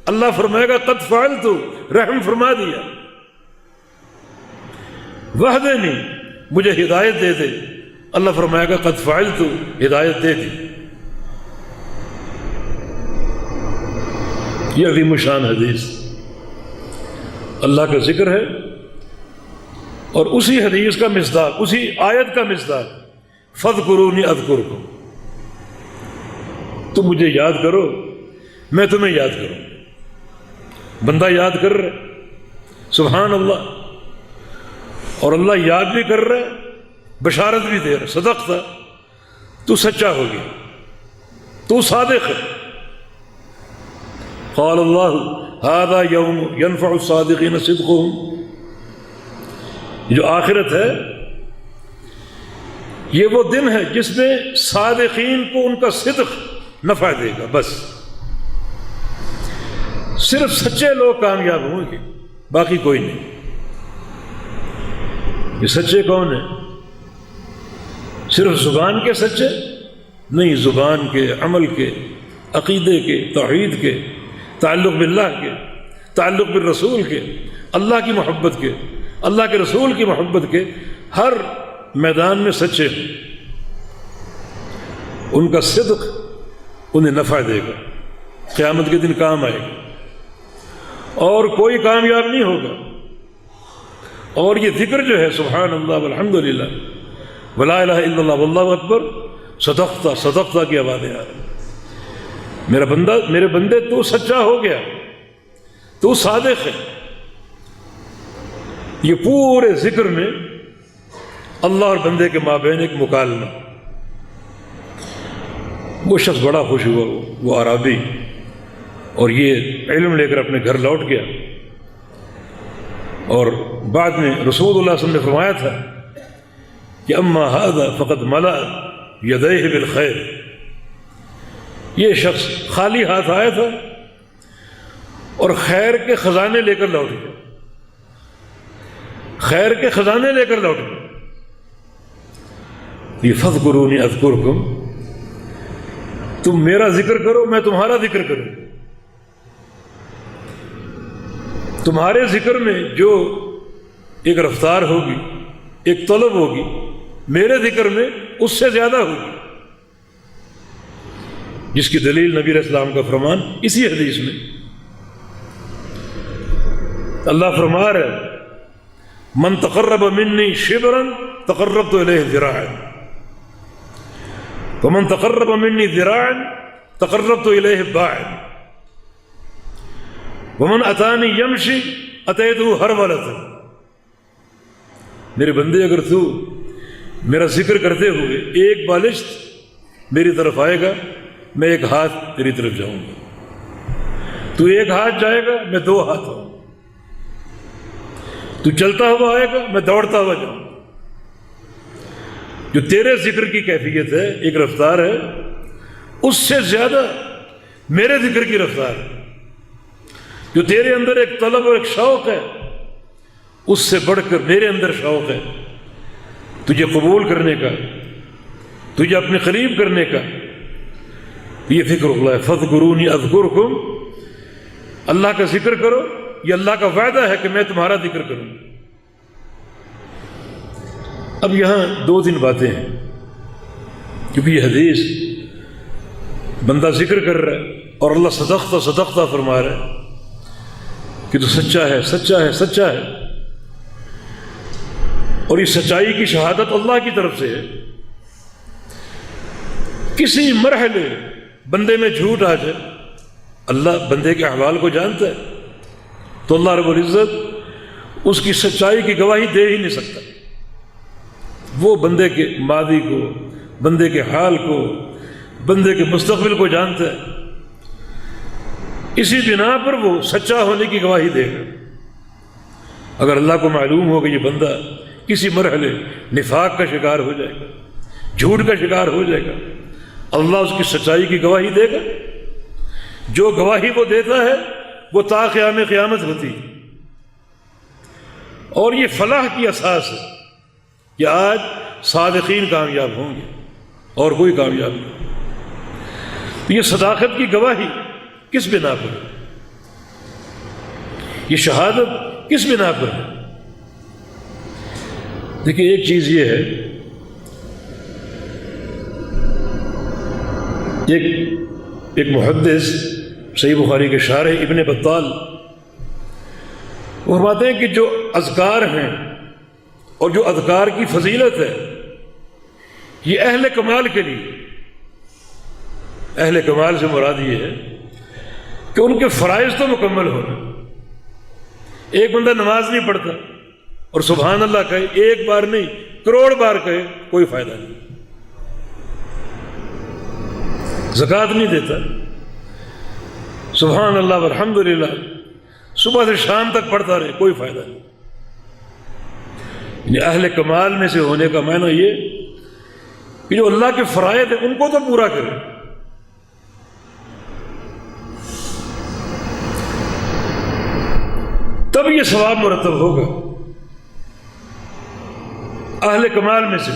اللہ فرمائے گا قد فعلت، رحم فرما دیا. واہدنی، مجھے ہدایت دے دے، اللہ فرمائے گا قد فعلت، ہدایت دے دی. یہ عظیم الشان حدیث اللہ کا ذکر ہے، اور اسی حدیث کا مصداق، اسی آیت کا مصداق فاذکرونی اذکرکم، تم مجھے یاد کرو میں تمہیں یاد کروں. بندہ یاد کر رہا ہے سبحان اللہ، اور اللہ یاد بھی کر رہا ہے، بشارت بھی دے رہا ہے صدقت، تو سچا ہو گیا، تو صادق ہے. قال اللہ ھذا یوم ینفع الصادقین صدقہم، جو آخرت ہے یہ وہ دن ہے جس میں صادقین کو ان کا صدق نفع دے گا. بس صرف سچے لوگ کامیاب ہوں گے، باقی کوئی نہیں. یہ سچے کون ہیں؟ صرف زبان کے سچے نہیں، زبان کے، عمل کے، عقیدے کے، توحید کے، تعلق باللہ کے، تعلق بالرسول کے، اللہ کی محبت کے، اللہ کے رسول کی محبت کے، ہر میدان میں سچے ہیں. ان کا صدق انہیں نفع دے گا، قیامت کے دن کام آئے گا. اور کوئی کامیاب نہیں ہوگا۔ اور یہ ذکر جو ہے سبحان اللہ والحمدللہ ولا الہ الا اللہ واللہ اکبر، صدقتا صدقتا کی آوازیں آ رہی۔ میرے بندے تو سچا ہو گیا، تو صادق ہے۔ یہ پورے ذکر میں اللہ اور بندے کے مابین ایک مکالمہ۔ وہ شخص بڑا خوش ہوا، وہ عربی، اور یہ علم لے کر اپنے گھر لوٹ گیا۔ اور بعد میں رسول اللہ صلی اللہ علیہ وسلم نے فرمایا تھا کہ اما ھذا فقد ملأ یدیہ بالخیر، یہ شخص خالی ہاتھ آیا تھا اور خیر کے خزانے لے کر لوٹ گیا، خیر کے خزانے لے کر لوٹ گیا۔ یہ فاذکرونی اذکرکم، تم میرا ذکر کرو میں تمہارا ذکر کروں۔ تمہارے ذکر میں جو ایک رفتار ہوگی، ایک طلب ہوگی، میرے ذکر میں اس سے زیادہ ہوگی، جس کی دلیل نبی علیہ السلام کا فرمان اسی حدیث میں اللہ فرما رہا ہے من تقرب منی شبرا تقربت الیہ ذراعا ومن تقرب منی ذراعا تقربت الیہ باعا ومن اتانی یمشی اتیتہ ہرولۃ۔ میرے بندے اگر تو میرا ذکر کرتے ہوئے ایک بالشت میری طرف آئے گا، میں ایک ہاتھ تیری طرف جاؤں گا، تو ایک ہاتھ جائے گا میں دو ہاتھ آؤں گا، تو چلتا ہوا آئے گا میں دوڑتا ہوا جاؤں گا۔ جو تیرے ذکر کی کیفیت ہے، ایک رفتار ہے، اس سے زیادہ میرے ذکر کی رفتار ہے۔ جو تیرے اندر ایک طلب اور ایک شوق ہے، اس سے بڑھ کر میرے اندر شوق ہے تجھے قبول کرنے کا، تجھے اپنے قریب کرنے کا۔ یہ ذکر اللہ ہے، فاذکرونی اذکرکم، اللہ کا ذکر کرو، یہ اللہ کا وعدہ ہے کہ میں تمہارا ذکر کروں۔ اب یہاں دو تین باتیں ہیں، کیونکہ یہ حدیث بندہ ذکر کر رہا ہے اور اللہ صدقتا صدقتا فرما رہا ہے کہ تو سچا ہے سچا ہے سچا ہے، اور یہ سچائی کی شہادت اللہ کی طرف سے ہے۔ کسی مرحلے بندے میں جھوٹ آ جائے، اللہ بندے کے احوال کو جانتا ہے، تو اللہ رب العزت اس کی سچائی کی گواہی دے ہی نہیں سکتا۔ وہ بندے کے ماضی کو، بندے کے حال کو، بندے کے مستقبل کو جانتا ہے، اسی بنا پر وہ سچا ہونے کی گواہی دے گا۔ اگر اللہ کو معلوم ہو کہ یہ بندہ کسی مرحلے نفاق کا شکار ہو جائے گا، جھوٹ کا شکار ہو جائے گا، اللہ اس کی سچائی کی گواہی دے گا۔ جو گواہی وہ دیتا ہے وہ تا قیام قیامت ہوتی ہے، اور یہ فلاح کی اساس ہے کہ آج صادقین کامیاب ہوں گے اور کوئی کامیاب نہیں۔ یہ صداقت کی گواہی کس بنا پر ہے؟ یہ شہادت کس بنا پر ہے؟ دیکھیے ایک چیز یہ ہے، ایک محدث صحیح بخاری کے شارح ابن بطال وہ فرماتے ہیں کہ جو اذکار ہیں اور جو اذکار کی فضیلت ہے، یہ اہل کمال کے لیے، اہل کمال سے مراد یہ ہے کہ ان کے فرائض تو مکمل ہونا۔ ایک بندہ نماز نہیں پڑھتا اور سبحان اللہ کہے، ایک بار نہیں کروڑ بار کہے، کوئی فائدہ نہیں۔ زکوٰۃ نہیں دیتا، سبحان اللہ والحمدللہ صبح سے شام تک پڑھتا رہے، کوئی فائدہ نہیں۔ یعنی اہل کمال میں سے ہونے کا معنی یہ کہ جو اللہ کے فرائض ہیں ان کو تو پورا کرے۔ تب یہ ثواب مرتب ہوگا۔ اہل کمال میں سے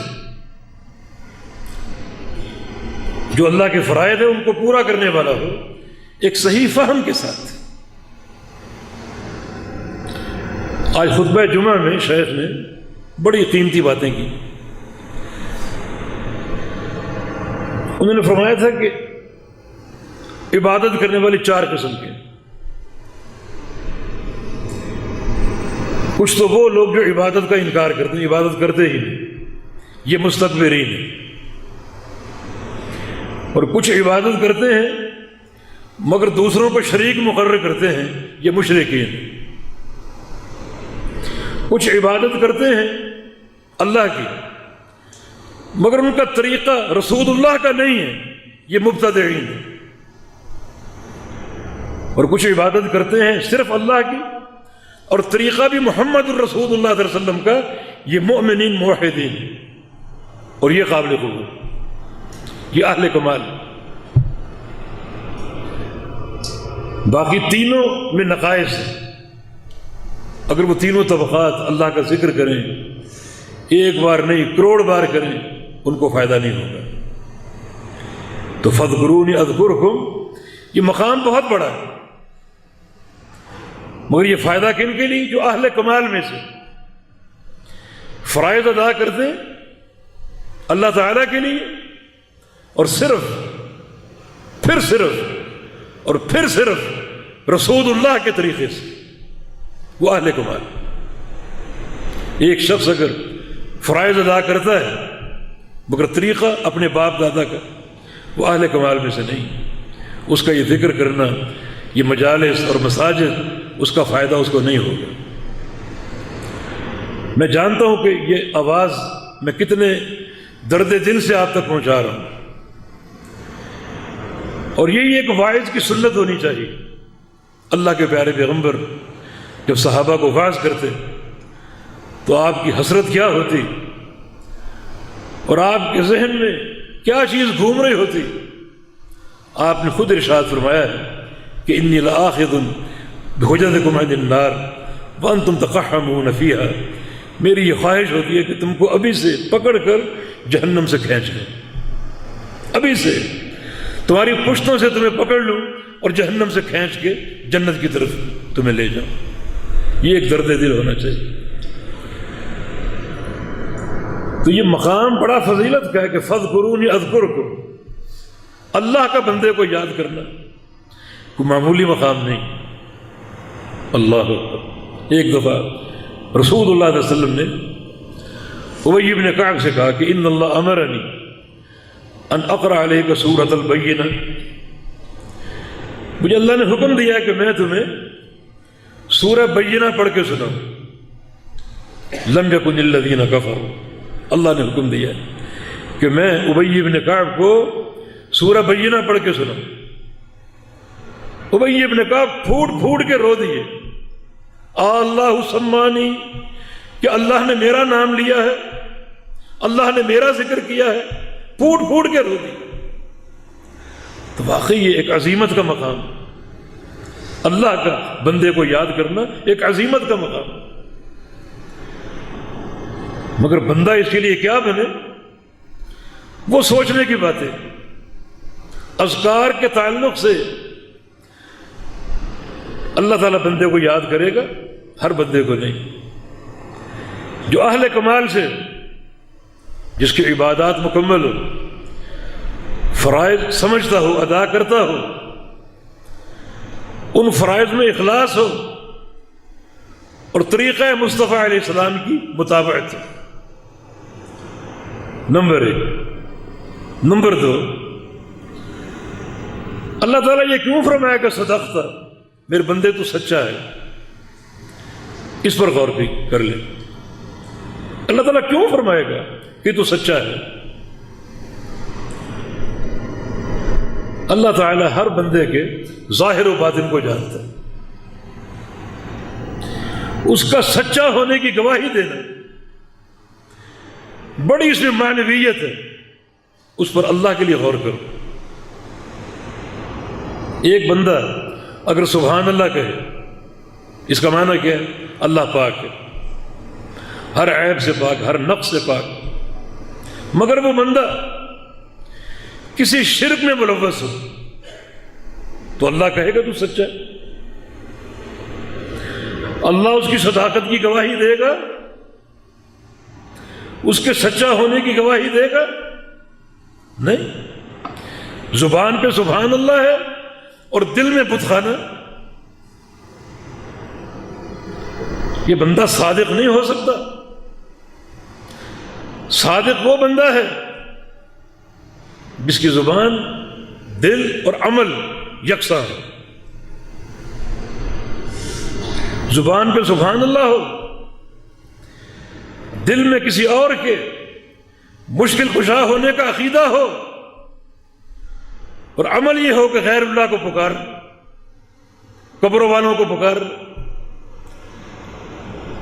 جو اللہ کے فرائض ہیں ان کو پورا کرنے والا ہو، ایک صحیح فہم کے ساتھ۔ آج خطبہ جمعہ میں شیخ نے بڑی قیمتی باتیں کی۔ انہوں نے فرمایا تھا کہ عبادت کرنے والی چار قسم کے، کچھ تو وہ لوگ جو عبادت کا انکار کرتے ہیں، عبادت کرتے ہی نہیں، یہ مستکبرین ہیں، اور کچھ عبادت کرتے ہیں مگر دوسروں کو شریک مقرر کرتے ہیں، یہ مشرکین ہیں۔ کچھ عبادت کرتے ہیں اللہ کی مگر ان کا طریقہ رسول اللہ کا نہیں ہے، یہ مبتدعین ہیں۔ اور کچھ عبادت کرتے ہیں صرف اللہ کی اور طریقہ بھی محمد الرسول اللہ صلی اللہ علیہ وسلم کا، یہ مؤمنین موحدین ہیں، اور یہ قابل قبول، یہ اہل کمال۔ باقی تینوں میں نقائص ہیں، اگر وہ تینوں طبقات اللہ کا ذکر کریں، ایک بار نہیں کروڑ بار کریں، ان کو فائدہ نہیں ہوگا۔ تو فاذکرونی اذکرکم، یہ مقام بہت بڑا ہے، مگر یہ فائدہ کن کے لیے؟ جو اہل کمال میں سے فرائض ادا کرتے ہیں اللہ تعالیٰ کے لیے، اور صرف رسول اللہ کے طریقے سے، وہ اہل کمال۔ ایک شخص اگر فرائض ادا کرتا ہے مگر طریقہ اپنے باپ دادا کا، وہ اہل کمال میں سے نہیں۔ اس کا یہ ذکر کرنا، یہ مجالس اور مساجد، اس کا فائدہ اس کو نہیں ہوگا۔ میں جانتا ہوں کہ یہ آواز میں کتنے درد دل سے آپ تک پہنچا رہا ہوں، اور یہی ایک واعظ کی سنت ہونی چاہیے۔ اللہ کے پیارے پیغمبر جب صحابہ کو واعظ کرتے تو آپ کی حسرت کیا ہوتی، اور آپ کے ذہن میں کیا چیز گھوم رہی ہوتی۔ آپ نے خود ارشاد فرمایا ہے کہ انی لآخذ بحجزکم عن النار وانتم تقحمون فیہا، میری یہ خواہش ہوتی ہے کہ تم کو ابھی سے پکڑ کر جہنم سے کھینچ لیں، ابھی سے تمہاری پشتوں سے تمہیں پکڑ لوں اور جہنم سے کھینچ کے جنت کی طرف تمہیں لے جاؤں۔ یہ ایک درد دل ہونا چاہیے۔ تو یہ مقام بڑا فضیلت کا ہے کہ فاذکرونی اذکرکم، اللہ کا بندے کو یاد کرنا کوئی معمولی مقام نہیں۔ اللہ اکبر۔ ایک دفعہ رسول اللہ علیہ وسلم نے ابی بن کعب سے کہا کہ ان اللہ امرنی ان اقرأ علیک سورۃ البینہ، مجھے اللہ نے حکم دیا ہے کہ میں تمہیں سورہ بینہ پڑھ کے سناؤں۔ لم یکن الذین کفروا، اللہ نے حکم دیا ہے کہ میں ابی بن کعب کو سورہ بینہ پڑھ کے سناؤں۔ ابی بن کعب پھوٹ پھوٹ کے رو دیے، اللہ سمانی، کہ اللہ نے میرا نام لیا ہے، اللہ نے میرا ذکر کیا ہے، پھوٹ پھوٹ کے رو دی۔ تو واقعی یہ ایک عظیمت کا مقام، اللہ کا بندے کو یاد کرنا ایک عظیمت کا مقام۔ مگر بندہ اس کے لیے کیا بنے؟ وہ سوچنے کی باتیں، اذکار کے تعلق سے اللہ تعالیٰ بندے کو یاد کرے گا، ہر بندے کو نہیں۔ جو اہل کمال سے، جس کی عبادات مکمل ہو، فرائض سمجھتا ہو، ادا کرتا ہو، ان فرائض میں اخلاص ہو اور طریقہ مصطفیٰ علیہ السلام کی مطابقت ہو۔ نمبر 1۔ نمبر 2، اللہ تعالیٰ یہ کیوں فرمایا کہ صدقت، میرے بندے تو سچا ہے، اس پر غور کر لیں۔ اللہ تعالیٰ کیوں فرمائے گا کہ تو سچا ہے؟ اللہ تعالیٰ ہر بندے کے ظاہر و باطن کو جانتا ہے، اس کا سچا ہونے کی گواہی دینا بڑی اس میں معنویت ہے، اس پر اللہ کے لیے غور کرو۔ ایک بندہ اگر سبحان اللہ کہے، اس کا معنی کیا ہے؟ اللہ پاک ہے، ہر عیب سے پاک، ہر نقص سے پاک۔ مگر وہ بندہ کسی شرک میں ملوث ہو تو اللہ کہے گا تو سچا ہے؟ اللہ اس کی صداقت کی گواہی دے گا، اس کے سچا ہونے کی گواہی دے گا؟ نہیں۔ زبان پہ سبحان اللہ ہے اور دل میں بت خانہ، یہ بندہ صادق نہیں ہو سکتا. صادق وہ بندہ ہے جس کی زبان، دل اور عمل یکساں ہے. زبان پہ سبحان اللہ ہو، دل میں کسی اور کے مشکل کشا ہونے کا عقیدہ ہو، اور عمل یہ ہو کہ غیر اللہ کو پکار، قبروں والوں کو پکار.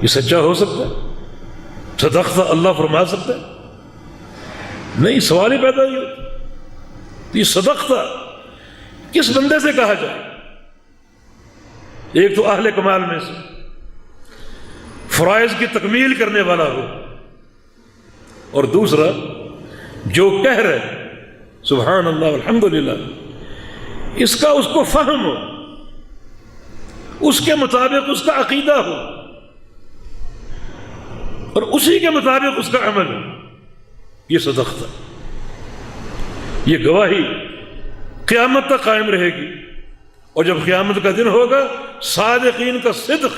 یہ سچا ہو سکتا ہے؟ صدقت اللہ فرما سکتا ہے؟ نہیں. سوال ہی پیدا نہیں ہوتا. یہ صدقت کس بندے سے کہا جائے؟ ایک تو اہل کمال میں سے فرائض کی تکمیل کرنے والا ہو، اور دوسرا جو کہہ رہے سبحان اللہ الحمدللہ اس کا اس کو فہم ہو، اس کے مطابق اس کا عقیدہ ہو، اور اسی کے مطابق اس کا عمل ہو. یہ صدقت ہے. یہ گواہی قیامت تک قائم رہے گی، اور جب قیامت کا دن ہوگا صادقین کا صدق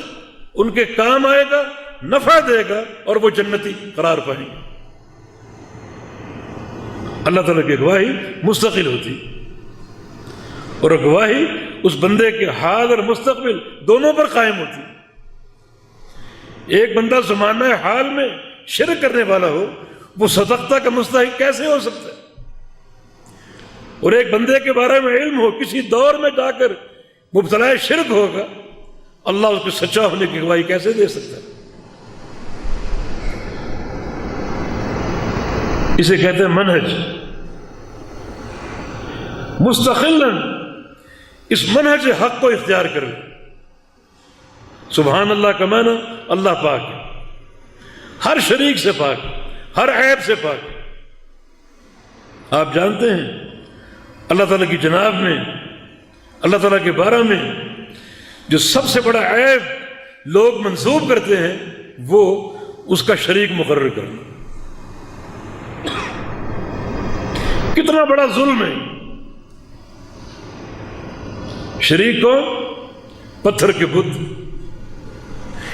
ان کے کام آئے گا، نفع دے گا، اور وہ جنتی قرار پائیں گے. اللہ تعالیٰ کی گواہی مستقل ہوتی، اور گواہی اس بندے کے حال اور مستقبل دونوں پر قائم ہوتی. ایک بندہ زمانہ حال میں شرک کرنے والا ہو، وہ صدقہ کا مستحق کیسے ہو سکتا ہے؟ اور ایک بندے کے بارے میں علم ہو، کسی دور میں جا کر مبتلا شرک ہوگا، اللہ اس کے سچا ہونے کی گواہی کیسے دے سکتا ہے؟ اسے کہتے ہیں منہج. مستقلاً اس منہج حق کو اختیار کریں. سبحان اللہ کا معنی اللہ پاک ہے، ہر شریک سے پاک، ہر عیب سے پاک. آپ جانتے ہیں اللہ تعالیٰ کی جناب میں، اللہ تعالیٰ کے بارے میں جو سب سے بڑا عیب لوگ منسوب کرتے ہیں وہ اس کا شریک مقرر کرنا. کتنا بڑا ظلم ہے. شریک کو پتھر کے بت،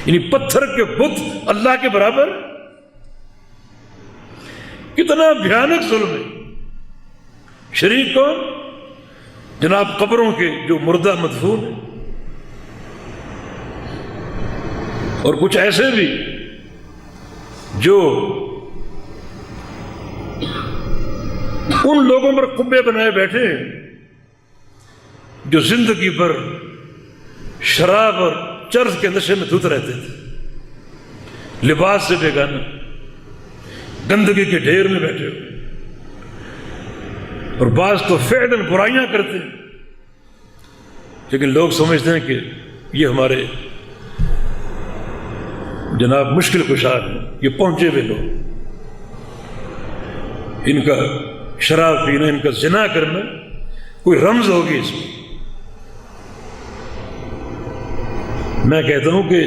یعنی پتھر کے بت اللہ کے برابر. کتنا بھیانک ظلم ہے. شریک کو جناب قبروں کے جو مردہ مدفون ہیں، اور کچھ ایسے بھی جو ان لوگوں پر قبے بنائے بیٹھے ہیں جو زندگی پر شراب اور چرس کے نشے میں دھت رہتے تھے، لباس سے بیگانہ، گندگی کے ڈھیر میں بیٹھے ہوئے، اور بعض تو فعلاً برائیاں کرتے ہیں، لیکن لوگ سمجھتے ہیں کہ یہ ہمارے جناب مشکل کشا ہیں، یہ پہنچے ہوئے لوگ، ان کا شراب پینا، ان کا زنا کرنا کوئی رمز ہوگی اس میں. میں کہتا ہوں کہ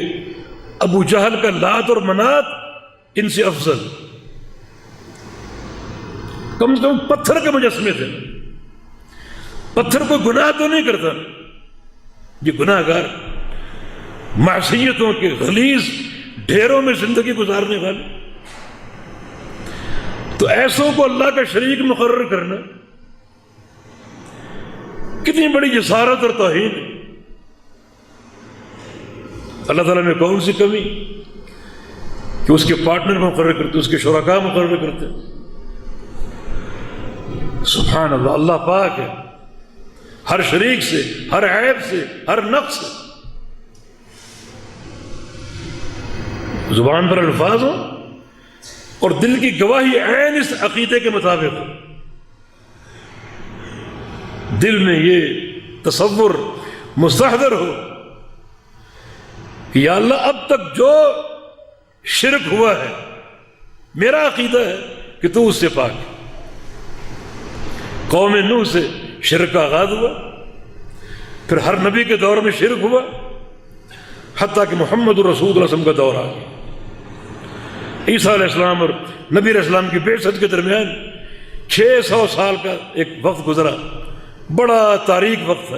ابو جہل کا لات اور منات ان سے افضل. کم سے کم پتھر کے مجسمے تھے. پتھر کو گناہ تو نہیں کرتا، یہ گناہ گار معصیتوں کے غلیظ ڈھیروں میں زندگی گزارنے والے. تو ایسوں کو اللہ کا شریک مقرر کرنا کتنی بڑی جسارت اور توہین ہے. اللہ تعالیٰ نے کون سی کمی کہ اس کے پارٹنر مقرر کرتے، اس کے شرکاء مقرر کرتے. سبحان اللہ، اللہ پاک ہے ہر شریک سے، ہر عیب سے، ہر نقص سے. زبان پر الفاظ ہو اور دل کی گواہی عین اس عقیدے کے مطابق ہو. دل میں یہ تصور مستحضر ہو کہ یا اللہ اب تک جو شرک ہوا ہے میرا عقیدہ ہے کہ تو اس سے پاک. قوم نوح سے شرک کا آغاز ہوا، پھر ہر نبی کے دور میں شرک ہوا، حتیٰ کہ محمد رسول اللہ علیہ وسلم کا دور آ گیا. عیسیٰ علیہ السلام اور نبی علیہ السلام کی بعثت کے درمیان 600 سال کا ایک وقت گزرا، بڑا تاریک وقت تھا.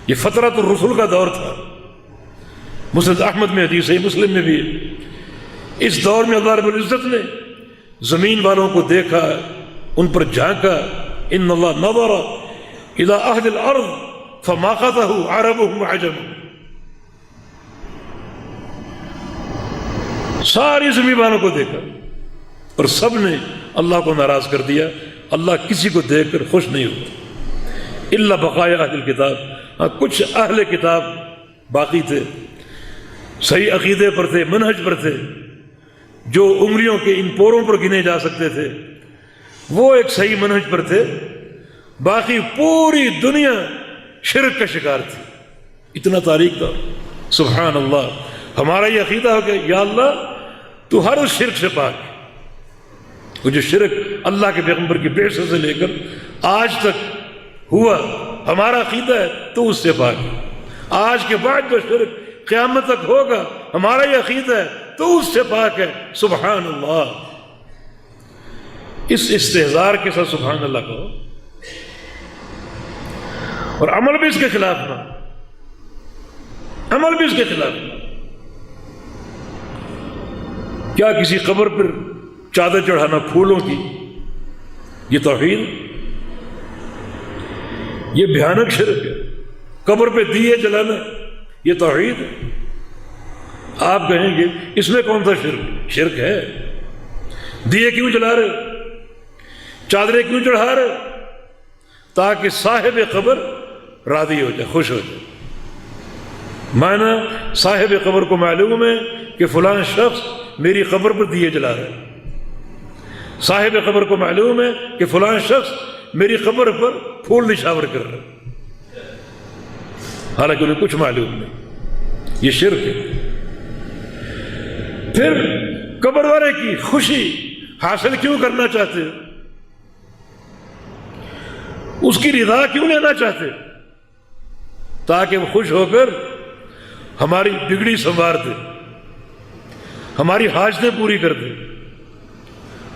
یہ فترۃ الرسل کا دور تھا. مسند احمد میں حدیث ہے، مسلم میں بھی ہے۔ اس دور میں اللہ رب العزت نے زمین والوں کو دیکھا، ان پر جھانکا۔ ان اللہ نظر الی اہل الارض فماقتہ عربهم وعجمهم، ساری زمین والوں کو دیکھا اور سب نے اللہ کو ناراض کر دیا۔ اللہ کسی کو دیکھ کر خوش نہیں ہوتا الا بقایا اہل الکتاب، ہاں کچھ اہل کتاب باقی تھے، صحیح عقیدے پر تھے، منہج پر تھے، جو انگلیوں کے ان پوروں پر گنے جا سکتے تھے، وہ ایک صحیح منہج پر تھے۔ باقی پوری دنیا شرک کا شکار تھی۔ اتنا تاریخ تھا، سبحان اللہ۔ ہمارا یہ عقیدہ ہو کہ یا اللہ تو ہر اس شرک سے پاک ہے۔ وہ جو شرک اللہ کے پیغمبر کی بعثت سے لے کر آج تک ہوا، ہمارا عقیدہ ہے تو اس سے پاک ہے۔ آج کے بعد جو شرک قیامت تک ہوگا، ہمارا یہ عقیدہ ہے تو اس سے پاک ہے، سبحان اللہ۔ اس استحضار کے ساتھ سبحان اللہ کہو، اور عمل بھی اس کے خلاف نہ، عمل بھی اس کے خلاف نہ۔ کیا کسی قبر پر چادر چڑھانا پھولوں کی یہ توحید؟ یہ بھیانک شرک ہے۔ قبر پہ دیے جلانا یہ توحید ہے؟ آپ کہیں گے اس میں کون سا شرک؟ شرک ہے۔ دیے کیوں جلا رہے، چادریں کیوں چڑھا رہے؟ تاکہ صاحب قبر راضی ہو جائے، خوش ہو جائے۔ معنی صاحب قبر کو معلوم ہے کہ فلاں شخص میری قبر پر دیے جلا رہا ہے، صاحب قبر کو معلوم ہے کہ فلاں شخص میری قبر پر پھول نشاور کر رہا ہے، حالانکہ انہیں کچھ معلوم نہیں۔ یہ شرک ہے۔ پھر قبر والے کی خوشی حاصل کیوں کرنا چاہتے، اس کی رضا کیوں لینا چاہتے؟ تاکہ وہ خوش ہو کر ہماری بگڑی سنوار دے، ہماری حاجتیں پوری کر دے۔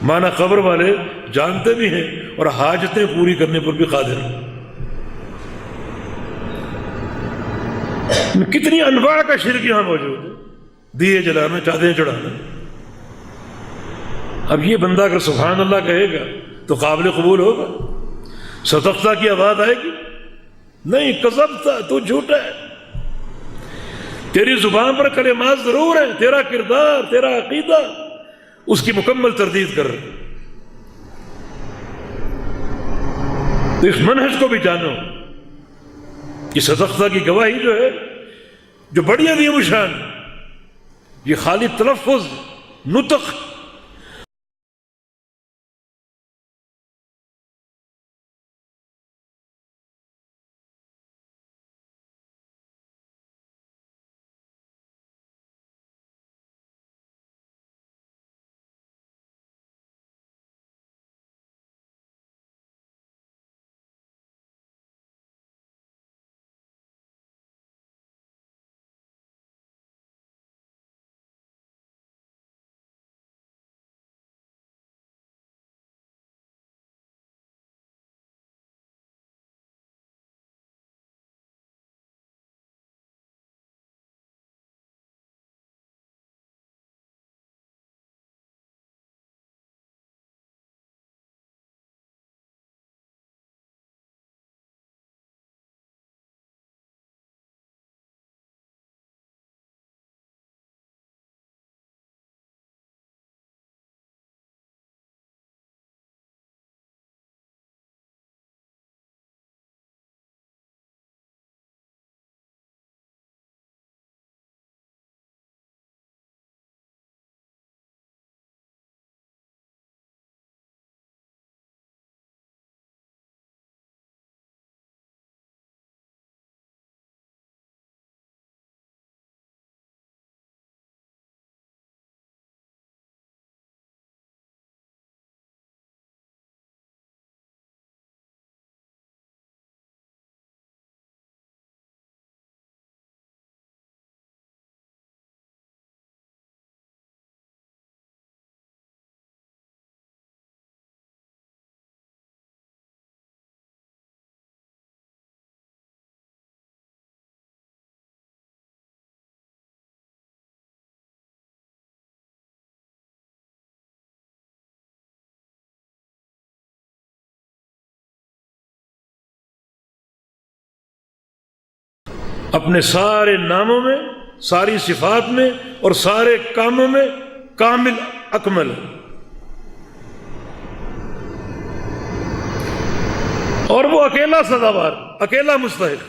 مانا قبر والے جانتے بھی ہیں اور حاجتیں پوری کرنے پر بھی قادر ہیں۔ کتنی انواع کا شرک یہاں موجود ہے، دیے جلانا، چادریں چڑھانا۔ اب یہ بندہ اگر سبحان اللہ کہے گا تو قابل قبول ہوگا؟ صدقتہ کی آواز آئے گی؟ نہیں، کذبتا، تو جھوٹا ہے۔ تیری زبان پر کلمات ضرور ہیں، تیرا کردار، تیرا عقیدہ اس کی مکمل تردید کر رہے۔ تو اس منہج کو بھی جانو کہ صدقتہ کی گواہی جو ہے، جو بڑی عظیم شان، یہ خالی تلفظ، نطق اپنے سارے ناموں میں، ساری صفات میں اور سارے کاموں میں کامل اکمل ہے، اور وہ اکیلا سزاوار، اکیلا مستحق،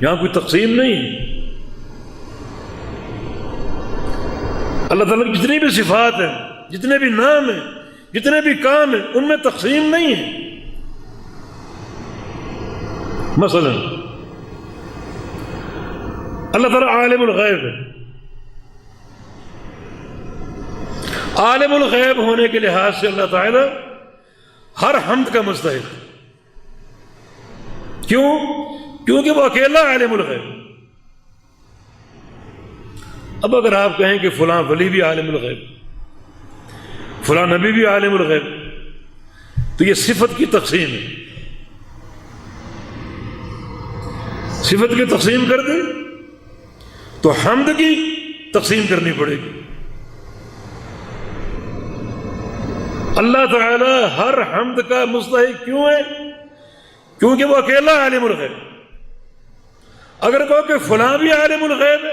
یہاں کوئی تقسیم نہیں ہے۔ اللہ تعالیٰ کی جتنی بھی صفات ہیں، جتنے بھی نام ہیں، جتنے بھی کام ہیں، ان میں تقسیم نہیں ہے۔ مثلا اللہ تعالیٰ عالم الغیب ہے، عالم الغیب ہونے کے لحاظ سے اللہ تعالیٰ ہر حمد کا مستحق ہے۔ کیوں؟ کیونکہ وہ اکیلا عالم الغیب۔ اب اگر آپ کہیں کہ فلاں ولی بھی عالم الغیب، فلاں نبی بھی عالم الغیب، تو یہ صفت کی تقسیم ہے۔ صفت کی تقسیم کر دیں تو حمد کی تقسیم کرنی پڑے گی۔ اللہ تعالی ہر حمد کا مستحق کیوں ہے؟ کیونکہ وہ اکیلا عالم الغیب۔ اگر کہو کہ فلاں بھی عالم الغیب ہے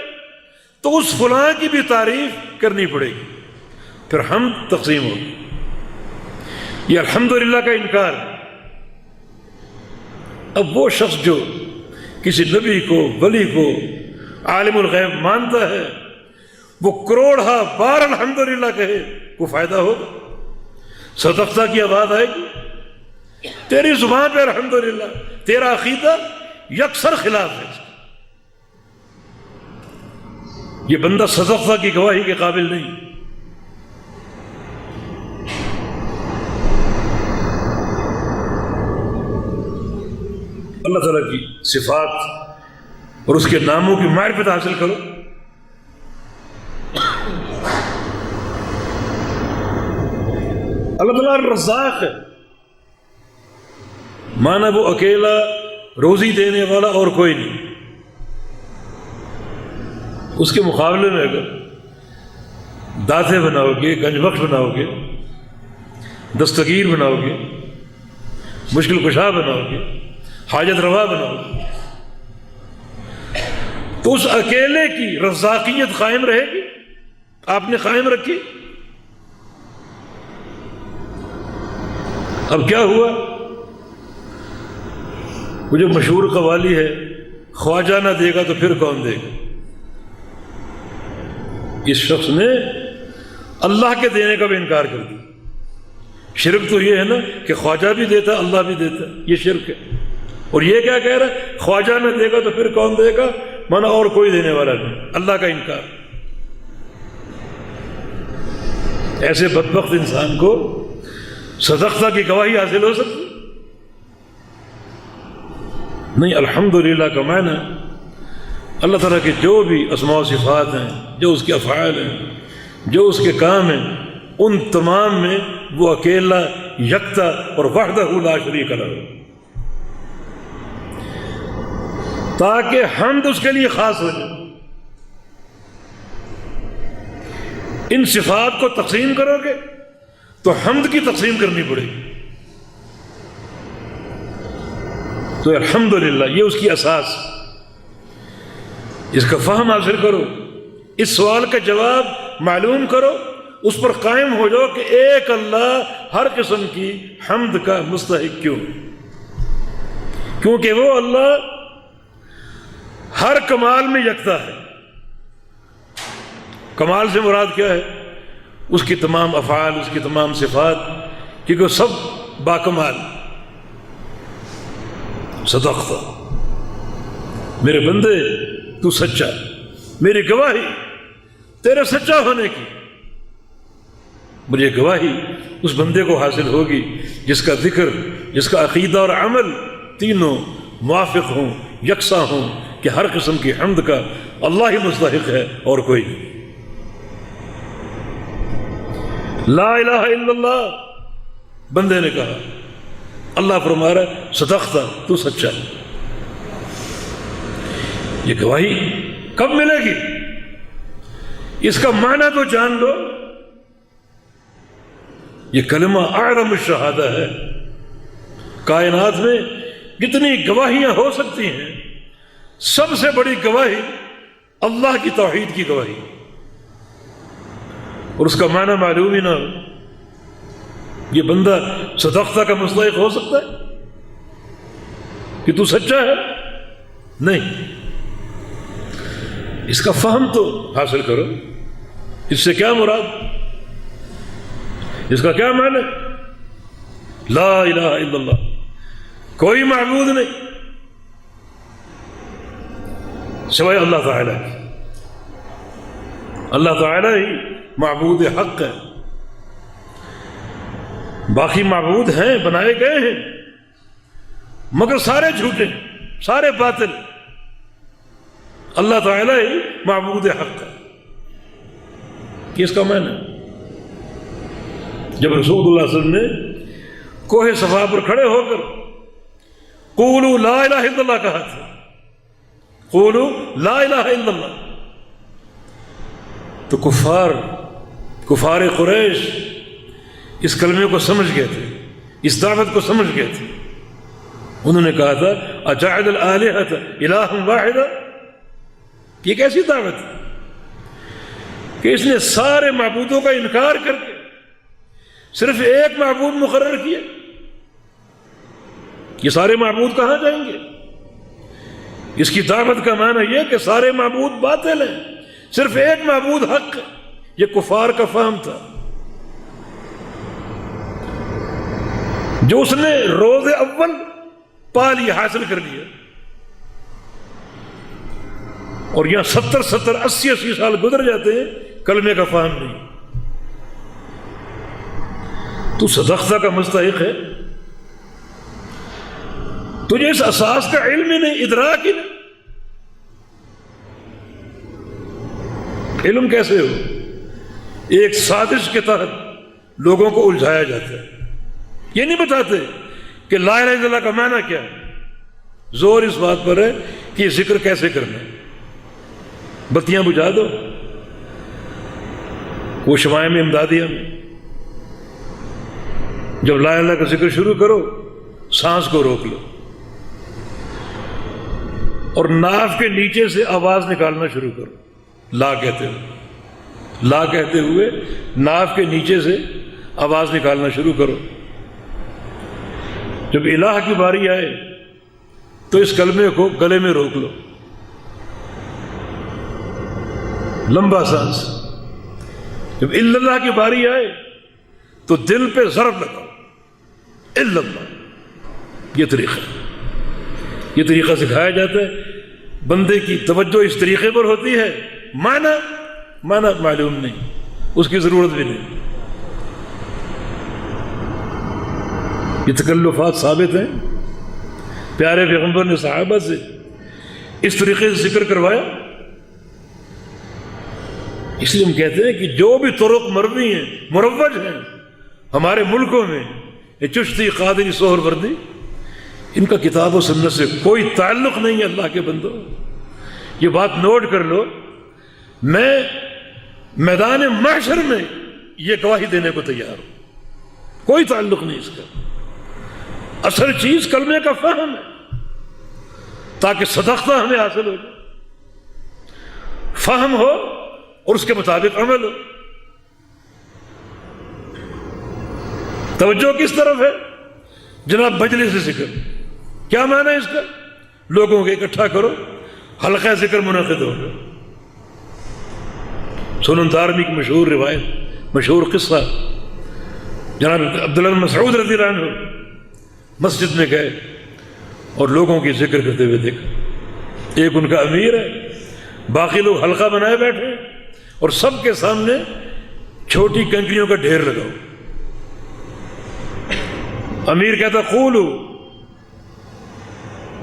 تو اس فلاں کی بھی تعریف کرنی پڑے گی، پھر حمد تقسیم ہوگی۔ یہ الحمدللہ کا انکار ہے۔ اب وہ شخص جو کسی نبی کو، ولی کو عالم الغیب مانتا ہے، وہ کروڑہ بار الحمدللہ کہے، کو فائدہ ہوگا؟ صدقتہ کی آواز آئے گی؟ تیری زبان پہ الحمدللہ، تیرا عقیدہ یکسر خلاف ہے۔ یہ بندہ صدقتہ کی گواہی کے قابل نہیں۔ اللہ تعالیٰ کی صفات اور اس کے ناموں کی معرفت حاصل کرو۔ اللہ تعالیٰ الرزاق ہے، مانا وہ اکیلا روزی دینے والا اور کوئی نہیں۔ اس کے مقابلے میں اگر داتے بناؤ گے، گنج بخش بناؤ گے، دستگیر بناؤ گے، مشکل کشا بناؤ گے، حاجت روا بناؤ گے، تو اس اکیلے کی رزاقیت قائم رہے گی؟ آپ نے قائم رکھی؟ اب کیا ہوا؟ وہ جو مشہور قوالی ہے، خواجہ نہ دے گا تو پھر کون دے گا؟ اس شخص نے اللہ کے دینے کا بھی انکار کر دیا۔ شرک تو یہ ہے نا کہ خواجہ بھی دیتا، اللہ بھی دیتا، یہ شرک ہے۔ اور یہ کیا کہہ رہا ہے؟ خواجہ نہ دے گا تو پھر کون دے گا؟ مانا اور کوئی دینے والا نہیں، اللہ کا انکار۔ ایسے بدبخت انسان کو صدقتہ کی گواہی حاصل ہو سکتی نہیں۔ الحمدللہ کا معنی اللہ تعالیٰ کے جو بھی اسماء و صفات ہیں، جو اس کے افعال ہیں، جو اس کے کام ہیں، ان تمام میں وہ اکیلا، یکتا اور وحدہ لا شریک لہ، تاکہ حمد اس کے لیے خاص ہو جائے۔ ان صفات کو تقسیم کرو گے تو حمد کی تقسیم کرنی پڑے گی۔ تو الحمدللہ یہ اس کی اساس، اس کا فہم حاصل کرو، اس سوال کا جواب معلوم کرو، اس پر قائم ہو جاؤ کہ ایک اللہ ہر قسم کی حمد کا مستحق کیوں؟ کیونکہ وہ اللہ ہر کمال میں یکتا ہے۔ کمال سے مراد کیا ہے؟ اس کی تمام افعال، اس کی تمام صفات، کیونکہ سب باکمال۔ صدقتہ، میرے بندے تو سچا، میری گواہی تیرے سچا ہونے کی، مجھے گواہی اس بندے کو حاصل ہوگی جس کا ذکر، جس کا عقیدہ اور عمل تینوں موافق ہوں، یکساں ہوں، کہ ہر قسم کی حمد کا اللہ ہی مستحق ہے اور کوئی نہیں۔ لا الہ الا اللہ، بندے نے کہا، اللہ فرما رہا ہے صدقتہ، تو سچا۔ یہ گواہی کب ملے گی؟ اس کا معنی تو جان لو۔ یہ کلمہ اعظم الشہادہ ہے۔ کائنات میں جتنی گواہیاں ہو سکتی ہیں سب سے بڑی گواہی اللہ کی توحید کی گواہی، اور اس کا معنی معلوم ہی نہ ہو، یہ بندہ صدقہ کا مستحق ہو سکتا ہے کہ تو سچا ہے؟ نہیں، اس کا فہم تو حاصل کرو، اس سے کیا مراد، اس کا کیا معنی؟ لا الہ الا اللہ، کوئی معبود نہیں سوائے اللہ تعالیٰ کی، اللہ تعالیٰ ہی معبود حق ہے، باقی معبود ہیں، بنائے گئے ہیں، مگر سارے جھوٹے، سارے باطل، اللہ تعالیٰ ہی معبود حق ہے۔ اس کا معنی جب رسول اللہ صلی اللہ علیہ وسلم نے کوہ صفا پر کھڑے ہو کر قولوا لا الہ الا اللہ کہا تھا، قولوا لا الہ الا اللہ، تو کفار قریش اس کلمے کو سمجھ گئے تھے، اس دعوت کو سمجھ گئے تھے، انہوں نے کہا تھا اجعل الآلہۃ الہا واحدا، یہ کیسی دعوت ہے کہ اس نے سارے معبودوں کا انکار کر کے صرف ایک معبود مقرر کیا، یہ سارے معبود کہاں جائیں گے؟ اس کی دعوت کا معنی یہ کہ سارے معبود باطل ہیں، صرف ایک معبود حق ہے، یہ کفار کا فہم تھا جو اس نے روز اول پا لیا، حاصل کر لیا، اور یہاں 70 80 سال گزر جاتے ہیں کلمے کا فہم نہیں۔ تو صدقہ کا مستحق ہے، تجھے اس اساس کا علم ہی نہیں، ادراک ہی نہیں، علم کیسے ہو؟ ایک سازش کے تحت لوگوں کو الجھایا جاتا ہے، یہ نہیں بتاتے کہ لا الہ الا اللہ کا معنی کیا ہے، زور اس بات پر ہے کہ یہ ذکر کیسے کرنا ہے، بتیاں بجھا دو، وہ شمائم امدادیہ میں جب لا الہ کا ذکر شروع کرو سانس کو روک لو اور ناف کے نیچے سے آواز نکالنا شروع کرو، لا کہتے ہوئے، لا کہتے ہوئے ناف کے نیچے سے آواز نکالنا شروع کرو، جب الہ کی باری آئے تو اس کلمے کو گلے میں روک لو، لمبا سانس، جب الا اللہ کی باری آئے تو دل پہ ضرب لگاؤ، الا اللہ، یہ طریقہ سکھایا جاتا ہے، بندے کی توجہ اس طریقے پر ہوتی ہے، معنی معلوم نہیں، اس کی ضرورت بھی نہیں، یہ تکلفات ثابت ہیں، پیارے پیغمبر نے صحابہ سے اس طریقے سے ذکر کروایا، اس لیے ہم کہتے ہیں کہ جو بھی طرق مروی ہیں، مروج ہیں ہمارے ملکوں میں، یہ چشتی، قادری، سہر وردی، ان کا کتاب و سنت سے کوئی تعلق نہیں ہے۔ اللہ کے بندو، یہ بات نوٹ کر لو، میں میدان محشر میں یہ گواہی دینے کو تیار ہوں، کوئی تعلق نہیں اس کا، اصل چیز کلمے کا فہم ہے تاکہ صدقہ ہمیں حاصل ہو جائے، فہم ہو اور اس کے مطابق عمل ہو۔ توجہ کس طرف ہے؟ جناب مجلس ذکر، کیا معنی ہے اس کا؟ لوگوں کو اکٹھا کرو، حلقہ ذکر منعقد ہوگا۔ سنن دارمی کی مشہور روایت، مشہور قصہ، جناب عبداللہ بن مسعود رضی اللہ عنہ مسجد میں گئے اور لوگوں کی ذکر کرتے ہوئے دیکھا، ایک ان کا امیر ہے، باقی لوگ حلقہ بنائے بیٹھے اور سب کے سامنے چھوٹی کنکریوں کا ڈھیر لگاؤ۔ امیر کہتا قولو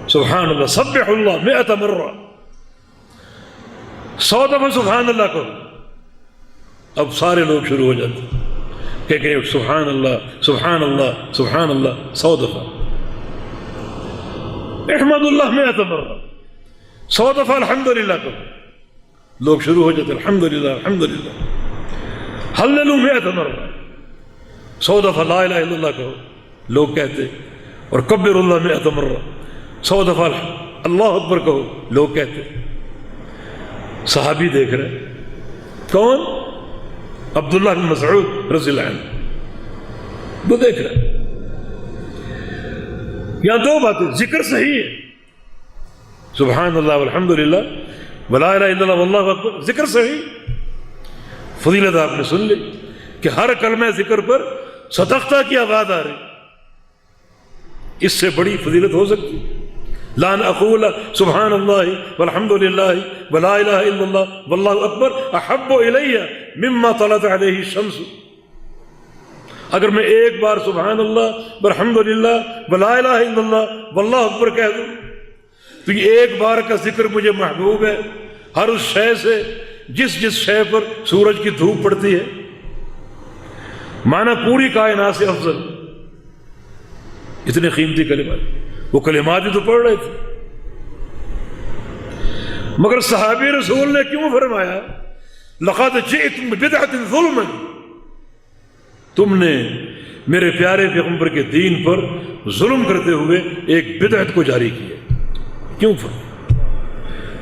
سبحان اللہ، سبح اللہ 100 مرہ، 100 دفعہ سبحان اللہ کہو۔ اب سارے لوگ شروع ہو جاتے کہ سبحان اللہ سبحان اللہ سبحان اللہ 100 دفعہ، احمد اللہ 100 مرہ، 100 دفعہ الحمدللہ کہو۔ لوگ شروع ہو جاتے الحمدللہ الحمدللہ، ہللو 100 مرہ، 100 دفعہ لا الہ الا اللہ کہو۔ لوگ کہتے اور کبر اللہ 100 مرہ، 100 دفعہ اللہ اکبر کہو، لوگ کہتے ہیں۔ صحابی دیکھ رہے، کون؟ عبداللہ بن مسعود رضی اللہ عنہ، وہ دیکھ رہے۔ یہاں دو باتیں، ذکر صحیح ہے، سبحان اللہ والحمدللہ ولا الہ الا اللہ واللہ اکبر، ذکر صحیح، فضیلت آپ نے سن لی کہ ہر کلمہ ذکر پر صدقتہ کی آواز آ رہی، اس سے بڑی فضیلت ہو سکتی؟ لان اقول سبحان اللہ والحمدللہ ولا الہ الا اللہ واللہ اکبر احب الی مما طلعت علیہ الشمس۔ اگر میں ایک بار سبحان اللہ والحمدللہ ولا الہ الا اللہ واللہ اکبر کہہ دوں تو یہ ایک بار کا ذکر مجھے محبوب ہے ہر اس شے سے جس شے پر سورج کی دھوپ پڑتی ہے، مانا پوری کائنات سے افضل۔ اتنے قیمتی کلمات، وہ کلمات ہی تو پڑھ رہے تھے، مگر صحابی رسول نے کیوں فرمایا لقد جئتم ببدعۃ ظلما، تم نے میرے پیارے پیغمبر کے دین پر ظلم کرتے ہوئے ایک بدعت کو جاری کیا؟ کیوں فرمایا؟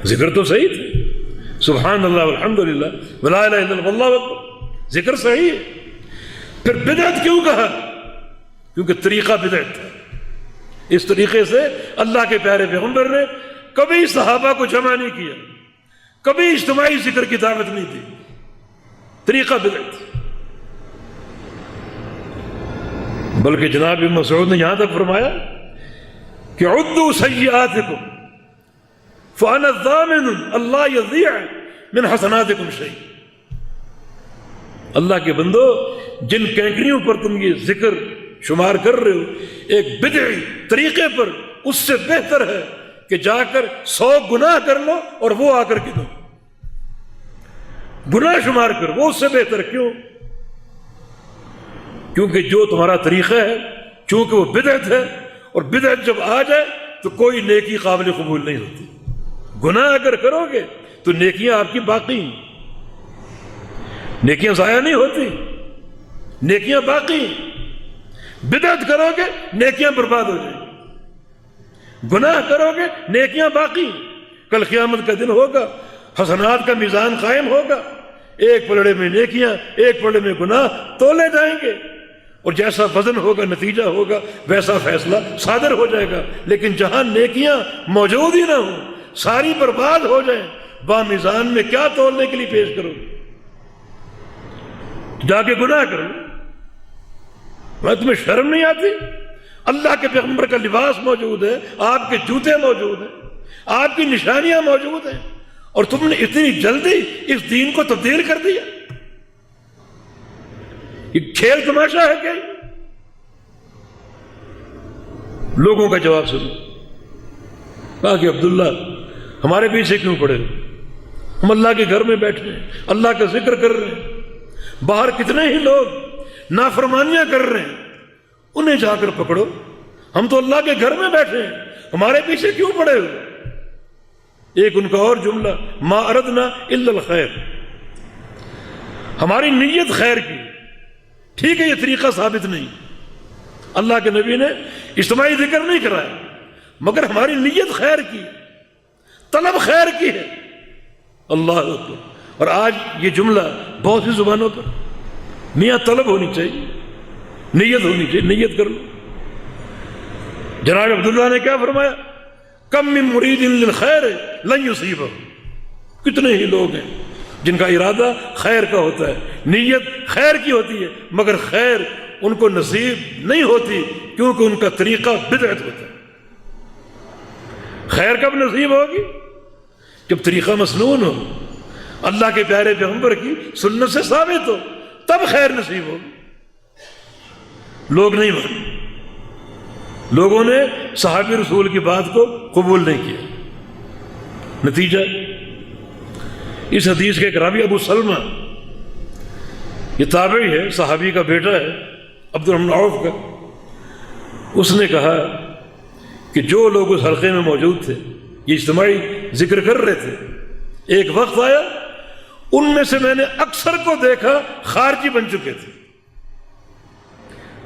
ذکر تو صحیح تھا، سبحان اللہ والحمدللہ ولا الہ الا اللہ واللہ اکبر، ذکر صحیح ہے، پھر بدعت کیوں کہا؟ کیونکہ طریقہ بدعت تھا۔ اس طریقے سے اللہ کے پیارے پیغمبر نے کبھی صحابہ کو جمع نہیں کیا، کبھی اجتماعی ذکر کی دعوت نہیں دی، طریقہ بدعت۔ بلکہ جناب ابن مسعود نے یہاں تک فرمایا کہ عدوا سیئاتکم فانا ضامن اللہ یضیع من حسناتکم شیء۔ اللہ کے بندو، جن کینکریوں پر تم یہ ذکر شمار کر رہے ہو ایک بدعی طریقے پر، اس سے بہتر ہے کہ جا کر 100 گناہ کر لو اور وہ آ کر گنو، گناہ شمار کر، وہ اس سے بہتر۔ کیوں؟ کیونکہ جو تمہارا طریقہ ہے چونکہ وہ بدعت ہے، اور بدعت جب آ جائے تو کوئی نیکی قابل قبول نہیں ہوتی۔ گناہ اگر کرو گے تو نیکیاں آپ کی باقی ہیں، نیکیاں ضائع نہیں ہوتی، نیکیاں باقی ہیں۔ بدعت کرو گے نیکیاں برباد ہو جائیں گی، گناہ کرو گے نیکیاں باقی ہیں۔ کل قیامت کا دن ہوگا، حسنات کا میزان قائم ہوگا، ایک پلڑے میں نیکیاں ایک پلڑے میں گناہ تولے جائیں گے، اور جیسا وزن ہوگا نتیجہ ہوگا، ویسا فیصلہ صادر ہو جائے گا۔ لیکن جہاں نیکیاں موجود ہی نہ ہوں، ساری برباد ہو جائیں، وہاں میزان میں کیا تولنے کے لیے پیش کرو؟ جا کے گناہ کرو۔ میں تمہیں شرم نہیں آتی؟ اللہ کے پیغمبر کا لباس موجود ہے، آپ کے جوتے موجود ہیں، آپ کی نشانیاں موجود ہیں، اور تم نے اتنی جلدی اس دین کو تبدیل کر دیا؟ یہ کھیل تماشا ہے کیا؟ لوگوں کا جواب سنو۔ کہا کہ عبداللہ ہمارے پیچھے کیوں پڑے ہو؟ ہم اللہ کے گھر میں بیٹھے ہیں، اللہ کا ذکر کر رہے ہیں، باہر کتنے ہی لوگ نافرمانیاں کر رہے ہیں، انہیں جا کر پکڑو، ہم تو اللہ کے گھر میں بیٹھے ہیں، ہمارے پیچھے کیوں پڑے ہو؟ ایک ان کا اور جملہ، ما اردنا الا الخیر، ہماری نیت خیر کی، ٹھیک ہے یہ طریقہ ثابت نہیں، اللہ کے نبی نے اجتماعی ذکر نہیں کرایا، مگر ہماری نیت خیر کی، طلب خیر کی ہے۔ اللہ اکبر۔ اور آج یہ جملہ بہت سی زبانوں پر، میاں طلب ہونی چاہیے، نیت ہونی چاہیے، نیت کر لو۔ جناب عبداللہ نے کیا فرمایا؟ کم من مرید للخیر لن یصیبہ، کتنے ہی لوگ ہیں جن کا ارادہ خیر کا ہوتا ہے، نیت خیر کی ہوتی ہے، مگر خیر ان کو نصیب نہیں ہوتی کیونکہ ان کا طریقہ بدعت ہوتا ہے۔ خیر کب نصیب ہوگی؟ جب طریقہ مسنون ہو، اللہ کے پیارے پیغمبر کی سنت سے ثابت ہو، تب خیر نصیب ہوگی۔ لوگ نہیں مانے، لوگوں نے صحابی رسول کی بات کو قبول نہیں کیا، نتیجہ اس حدیث کے ایک راوی ابو سلمہ، یہ تابعی ہے، صحابی کا بیٹا ہے عبد الرحمن عوف کا، اس نے کہا کہ جو لوگ اس حلقے میں موجود تھے، یہ اجتماعی ذکر کر رہے تھے، ایک وقت آیا ان میں سے میں نے اکثر کو دیکھا خارجی بن چکے تھے،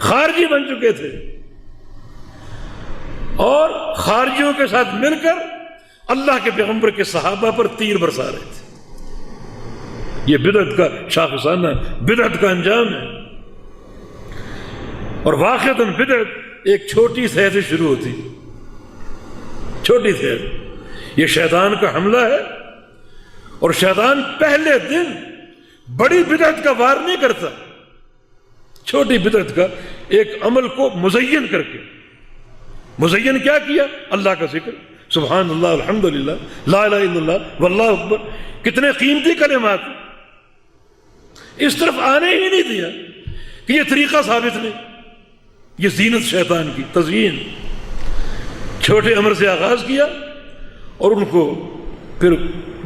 خارجی بن چکے تھے، اور خارجیوں کے ساتھ مل کر اللہ کے پیغمبر کے صحابہ پر تیر برسا رہے تھے۔ یہ بدعت کا شاخسانہ، بدعت کا انجام ہے۔ اور واقعتاً بدعت ایک چھوٹی سہ سے شروع ہوتی، چھوٹی سہ۔ یہ شیطان کا حملہ ہے، اور شیطان پہلے دن بڑی بدعت کا وار نہیں کرتا، چھوٹی بدعت کا ایک عمل کو مزین کر کے۔ مزین کیا کیا؟ اللہ کا ذکر، سبحان اللہ، الحمدللہ، لا الہ الا اللہ، واللہ اکبر، کتنے قیمتی کلمات، اس طرف آنے ہی نہیں دیا کہ یہ طریقہ ثابت نہیں۔ یہ زینت شیطان کی تزیین، چھوٹے امر سے آغاز کیا اور ان کو پھر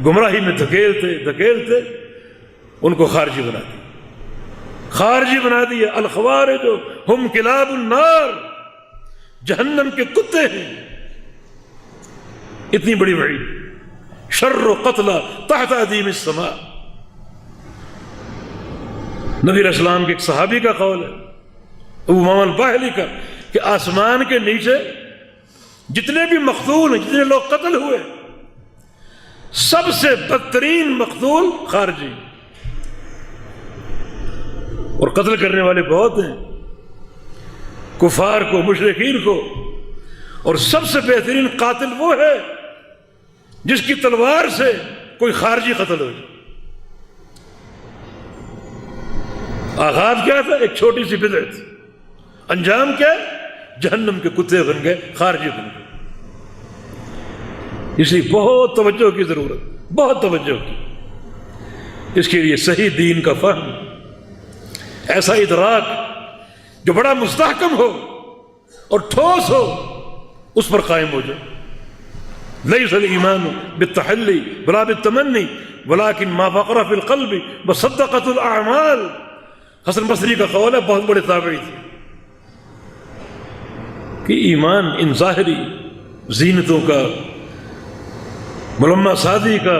گمراہی میں دھکیلتے ان کو خارجی بنا دیا، خارجی بنا دیا۔ الخوارج ہم کلاب النار، جہنم کے کتے ہیں۔ اتنی بڑی وعید، شر و قتل تحت ادیم السماء۔ نبی علیہ السلام کے ایک صحابی کا قول ہے، ابو امامہ الباہلی کا، کہ آسمان کے نیچے جتنے بھی مقتول ہیں، جتنے لوگ قتل ہوئے، سب سے بدترین مقتول خارجی، اور قتل کرنے والے بہت ہیں، کفار کو، مشرکین کو، اور سب سے بہترین قاتل وہ ہے جس کی تلوار سے کوئی خارجی قتل ہو جائے۔ آغاز کیا تھا؟ ایک چھوٹی سی بدعت، انجام کیا؟ جہنم کے کتے بن گئے، خارجی بن گئے۔ اس لیے بہت توجہ کی ضرورت، بہت توجہ کی۔ اس کے لیے صحیح دین کا فہم، ایسا ادراک جو بڑا مستحکم ہو اور ٹھوس ہو، اس پر قائم ہو جائے۔ لیس الایمان بالتحلی ولا بالتمنی ولکن ما وقر فی القلب وصدقت الاعمال۔ حسن بصری کا قول ہے، بہت بڑے تابعی تھے، کہ ایمان ان ظاہری زینتوں کا، ملمہ سازی کا،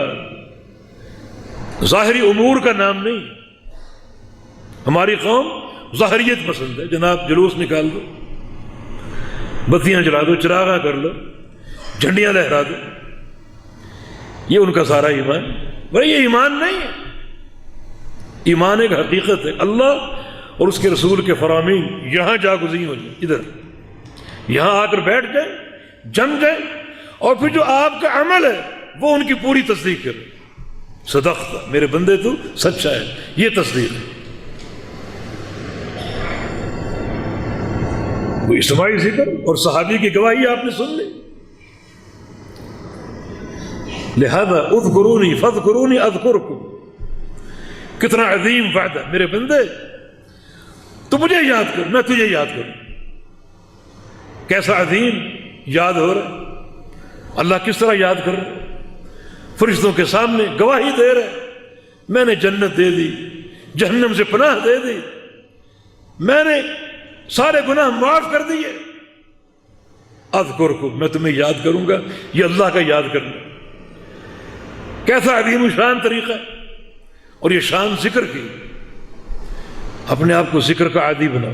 ظاہری امور کا نام نہیں۔ ہماری قوم ظاہریت پسند ہے، جناب جلوس نکال دو، بتیاں جلا دو، چراغاں کر لو، جھنڈیاں لہرا دو، یہ ان کا سارا ایمان۔ بھائی یہ ایمان نہیں ہے، ایمان ایک حقیقت ہے۔ اللہ اور اس کے رسول کے فرامین یہاں جاگزین ہو جائیں، ادھر یہاں آ کر بیٹھ جائیں، جم جائیں، اور پھر جو آپ کا عمل ہے وہ ان کی پوری تصدیق کرے۔ صدقت، میرے بندے تو سچا ہے، یہ تصدیق ہے۔ وہ اجتماعی ذکر اور صحابی کی گواہی آپ نے سن لی۔ لہذا اذکرونی فاذکرونی اذکرکم، کتنا عظیم وعدہ، میرے بندے تو مجھے یاد کر، میں تجھے یاد کروں۔ کیسا عظیم یاد ہو رہا ہے، اللہ کس طرح یاد کر رہا ہے، فرشتوں کے سامنے گواہی دے رہا ہے، میں نے جنت دے دی، جہنم سے پناہ دے دی، میں نے سارے گناہ معاف کر دیے۔ اذکرکم، میں تمہیں یاد کروں گا۔ یہ اللہ کا یاد کرنا کیسا عظیم شان طریقہ ہے، اور یہ شان ذکر کی۔ اپنے آپ کو ذکر کا عادی بناؤ،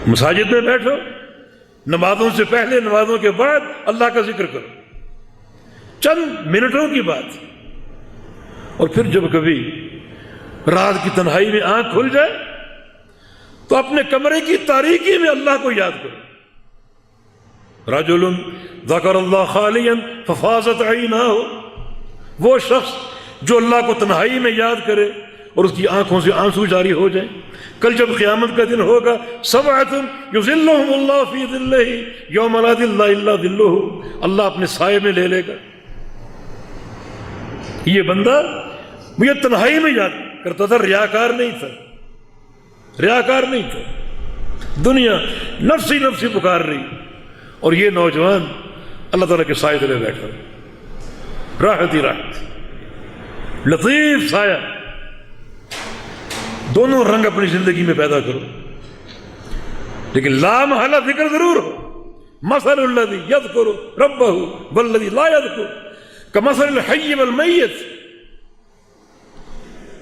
مساجد میں بیٹھو، نمازوں سے پہلے، نمازوں کے بعد اللہ کا ذکر کرو، چند منٹوں کی بات۔ اور پھر جب کبھی رات کی تنہائی میں آنکھ کھل جائے تو اپنے کمرے کی تاریکی میں اللہ کو یاد کرو۔ رجل ذکر اللہ خالیا ففاضت عیناہ، وہ شخص جو اللہ کو تنہائی میں یاد کرے اور اس کی آنکھوں سے آنسو جاری ہو جائیں۔ کل جب قیامت کا دن ہوگا، سبعۃ یظلھم اللہ فی ظلہ یوم لا ظل الا ظلہ، اللہ اپنے سائے میں لے لے گا۔ یہ بندہ مجھے تنہائی میں یاد کرتا تھا، ریاکار نہیں تھا، ریاکار نہیں تھا، دنیا نفسی نفسی پکار رہی، اور یہ نوجوان اللہ تعالیٰ کے سائے تلے بیٹھا، راحت ہی راحت، لطیف سایہ۔ دونوں رنگ اپنی زندگی میں پیدا کرو، لیکن لا محالہ ذکر ضرور ہو۔ مثل الذی یذکر ربہ والذی لا یذکر کمثل الحی والمیت،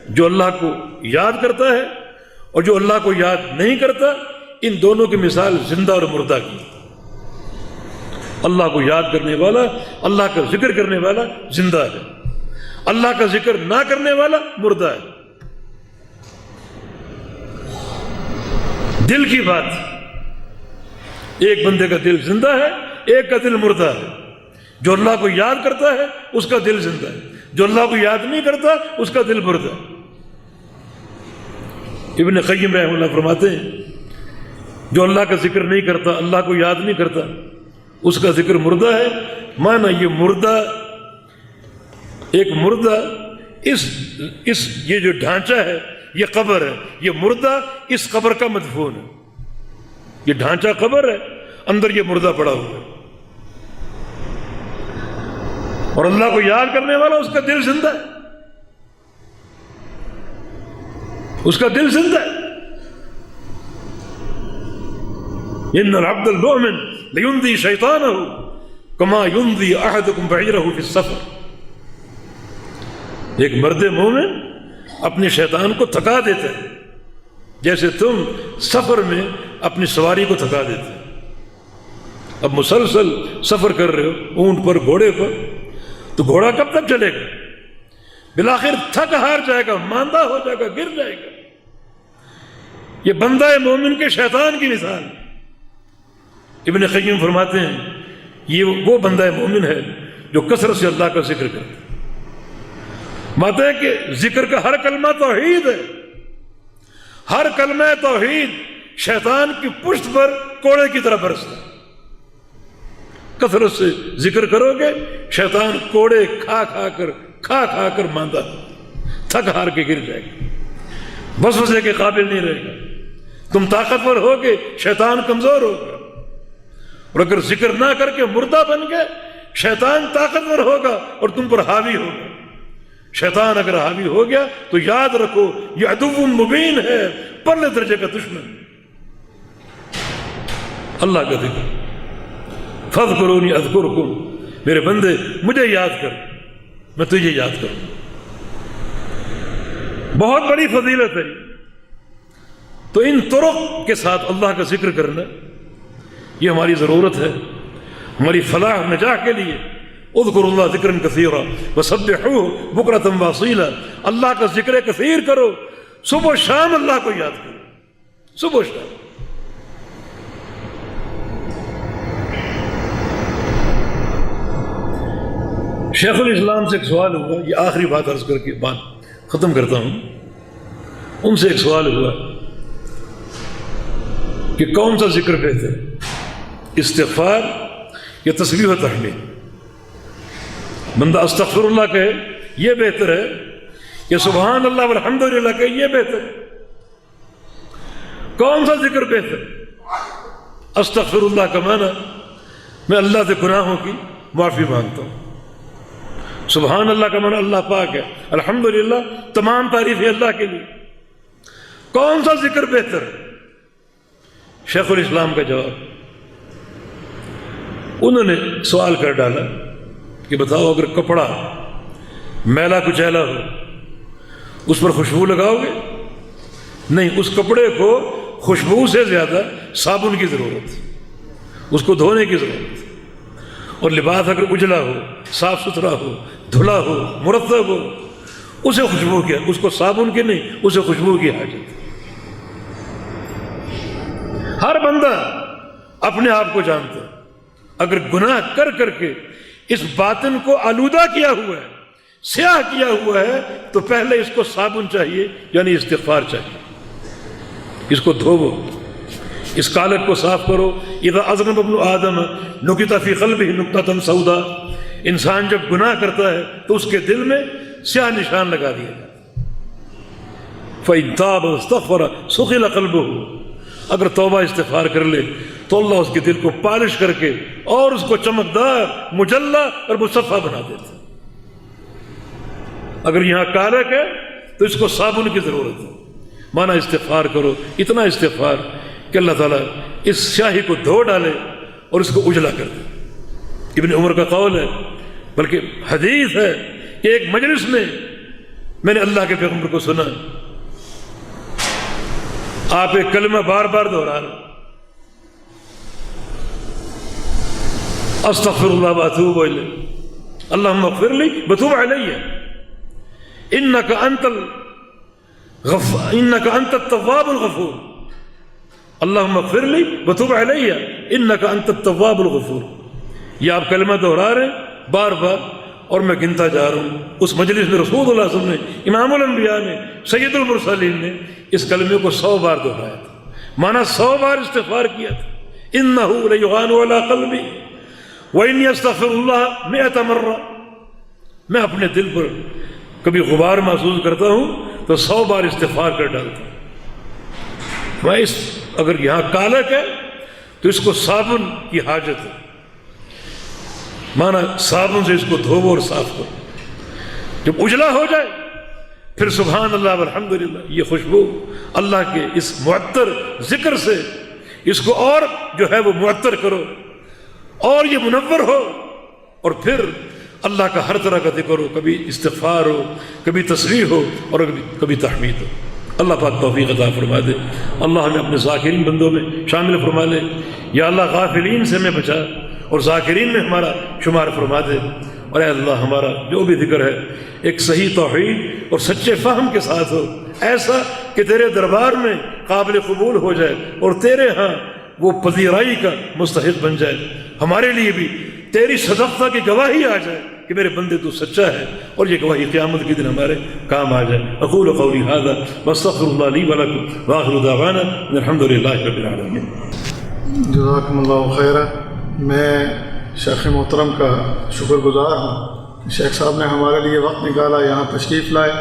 جو اللہ کو یاد کرتا ہے اور جو اللہ کو یاد نہیں کرتا، ان دونوں کی مثال زندہ اور مردہ کی۔ اللہ کو یاد کرنے والا، اللہ کا ذکر کرنے والا زندہ ہے، اللہ کا ذکر نہ کرنے والا مردہ ہے۔ دل کی بات، ایک بندے کا دل زندہ ہے، ایک کا دل مردہ ہے۔ جو اللہ کو یاد کرتا ہے اس کا دل زندہ ہے، جو اللہ کو یاد نہیں کرتا اس کا دل مردہ ہے۔ ابن قیم رحمہ اللہ فرماتے ہیں جو اللہ کا ذکر نہیں کرتا، اللہ کو یاد نہیں کرتا، اس کا ذکر مردہ ہے۔ مانا یہ مردہ، ایک مردہ یہ جو ڈھانچہ ہے یہ قبر ہے، یہ مردہ اس قبر کا مدفون ہے۔ یہ ڈھانچہ قبر ہے، اندر یہ مردہ پڑا ہوا ہے، اور اللہ کو یاد کرنے والا اس کا دل زندہ ہے، اس کا دل زندہ ہے۔ ان العبد المؤمن لیمضی شیطانہ کما یمضی احدکم بعیرہ فی السفر۔ ایک مرد مومن اپنے شیطان کو تھکا دیتا ہے جیسے تم سفر میں اپنی سواری کو تھکا دیتے ہیں۔ اب مسلسل سفر کر رہے ہو، اونٹ پر، گھوڑے پر، تو گھوڑا کب تک چلے گا؟ بالآخر تھک ہار جائے گا، ماندہ ہو جائے گا، گر جائے گا۔ یہ بندہ مومن کے شیطان کی مثال۔ ابن قیم فرماتے ہیں یہ وہ بندہ مومن ہے جو کثرت سے اللہ کا ذکر کرتا ہے۔ ماتے ہیں کہ ذکر کا ہر کلمہ توحید ہے، ہر کلمہ توحید شیطان کی پشت پر کوڑے کی طرح برستا ہے۔ کثرت سے ذکر کرو گے شیطان کوڑے کھا کھا کر ماندہ تھک ہار کے گر جائے گا، وسوسے کے قابل نہیں رہے گا۔ تم طاقتور ہوگے، شیطان کمزور ہوگا، اور اگر ذکر نہ کر کے مردہ بن گئے شیطان طاقتور ہوگا اور تم پر حاوی ہوگا۔ شیطان اگر حاوی ہو گیا تو یاد رکھو یہ عدو مبین ہے، پرلے درجے کا دشمن۔ اللہ کا ذکر، فاذکرونی اذکرکم، میرے بندے مجھے یاد کر، میں تجھے یاد کروں۔ بہت بڑی فضیلت ہے۔ تو ان طرق کے ساتھ اللہ کا ذکر کرنا یہ ہماری ضرورت ہے، ہماری فلاح و نجاح کے لیے۔ اذکروا اللہ ذکرا کثیرا وسبحوہ بکرۃ واصیلا، اللہ کا ذکر کثیر کرو، صبح و شام اللہ کو یاد کرو، صبح و شام۔ شیخ الاسلام سے ایک سوال ہوا، یہ آخری بات عرض کر کے بات ختم کرتا ہوں۔ ان سے ایک سوال ہوا کہ کون سا ذکر بہتر، استغفار یا تسبیح و تحمید؟ بندہ استغفر اللہ کہے یہ بہتر ہے یا سبحان اللہ والحمدللہ کہے یہ بہتر ہے؟ کون سا ذکر بہتر؟ استغفر اللہ کا معنی میں اللہ سے گناہوں کی معافی مانگتا ہوں، سبحان اللہ کا معنی اللہ پاک ہے، الحمدللہ تمام تعریفیں اللہ کے لیے۔ کون سا ذکر بہتر ہے؟ شیخ الاسلام کا جواب، انہوں نے سوال کر ڈالا کہ بتاؤ اگر کپڑا میلا کچیلا ہو اس پر خوشبو لگاؤ گے؟ نہیں، اس کپڑے کو خوشبو سے زیادہ صابن کی ضرورت ہے، اس کو دھونے کی ضرورت ہے۔ اور لباس اگر اجلا ہو، صاف ستھرا ہو، دھلا ہو، مرتب ہو، اسے خوشبو کیا، اس کو صابن کی نہیں، اسے خوشبو کی حاجت ہے۔ ہر بندہ اپنے آپ کو جانتا ہے، اگر گناہ کر کر کے اس باطن کو آلودہ کیا ہوا ہے، سیاہ کیا ہوا ہے، تو پہلے اس کو صابن چاہیے، یعنی استغفار چاہیے۔ اس کو دھوو، اس کالک کو صاف کرو۔ اذا اذنب ابن آدم نکت فی قلبہ نکتۃ سودا، انسان جب گناہ کرتا ہے تو اس کے دل میں سیاہ نشان لگا دیا جاتا ہے۔ فإن تاب واستغفر صقل قلبہ، اگر توبہ استغفار کر لے تو اللہ اس کے دل کو پالش کر کے اور اس کو چمکدار، مجلہ اور مصفہ بنا دیتا ہے۔ اگر یہاں کالک ہے تو اس کو صابن کی ضرورت ہے، مانا استغفار کرو، اتنا استغفار کہ اللہ تعالیٰ اس سیاہی کو دھو ڈالے اور اس کو اجلا کر دے۔ ابن عمر کا قول ہے، بلکہ حدیث ہے کہ ایک مجلس میں نے اللہ کے پیغمبر کو سنا، آپ ایک کلمہ بار بار دہرا رہے، استغفر اللہ واتوب الیہ، اللہم اغفر لی وتوب علیہ، انک انت التواب الغفور، اللہم اغفر لی وتوب علیہ انک انت التواب الغفور۔ یہ آپ کلمہ دہرا رہے ہیں بار بار، اور میں گنتا جا رہا ہوں۔ اس مجلس میں رسول اللہ صلی اللہ علیہ وسلم نے، امام الانبیاء نے، سید المرسلین نے اس کلمے کو 100 بار دہرایا تھا، مانا 100 بار استغفار کیا تھا۔ انہ لیغان علی قلبی وانی استغفر اللہ 100 مرہ، میں اپنے دل پر کبھی غبار محسوس کرتا ہوں تو 100 بار استغفار کر ڈالتا ہوں۔ میں اگر یہاں کالک ہے تو اس کو صابن کی حاجت ہے، مانا صابن سے اس کو دھو اور صاف کرو، جب اجلا ہو جائے پھر سبحان اللہ والحمدللہ، یہ خوشبو اللہ کے اس معطر ذکر سے اس کو اور جو ہے وہ معطر کرو، اور یہ منور ہو، اور پھر اللہ کا ہر طرح کا ذکر ہو، کبھی استغفار ہو، کبھی تسبیح ہو، اور کبھی تحمید ہو۔ اللہ پاک توفیق عطا فرما دے، اللہ ہمیں اپنے ذاکرین بندوں میں شامل فرما لے، یا اللہ غافلین سے ہمیں بچا اور ذاکرین میں ہمارا شمار فرما دے، اور اے اللہ ہمارا جو بھی ذکر ہے ایک صحیح توحید اور سچے فہم کے ساتھ ہو، ایسا کہ تیرے دربار میں قابل قبول ہو جائے اور تیرے ہاں وہ پذیرائی کا مستحق بن جائے، ہمارے لیے بھی تیری صدقہ کی گواہی آ جائے کہ میرے بندے تو سچا ہے، اور یہ گواہی قیامت کے دن ہمارے کام آ جائے۔ اقول قولی ھذا واستغفر اللہ لی ولکم وآخر دعوانا ان الحمد للہ رب العالمین۔ جزاکم اللہ خیرا۔ میں شیخ محترم کا شکر گزار ہوں، شیخ صاحب نے ہمارے لیے وقت نکالا، یہاں تشریف لائے۔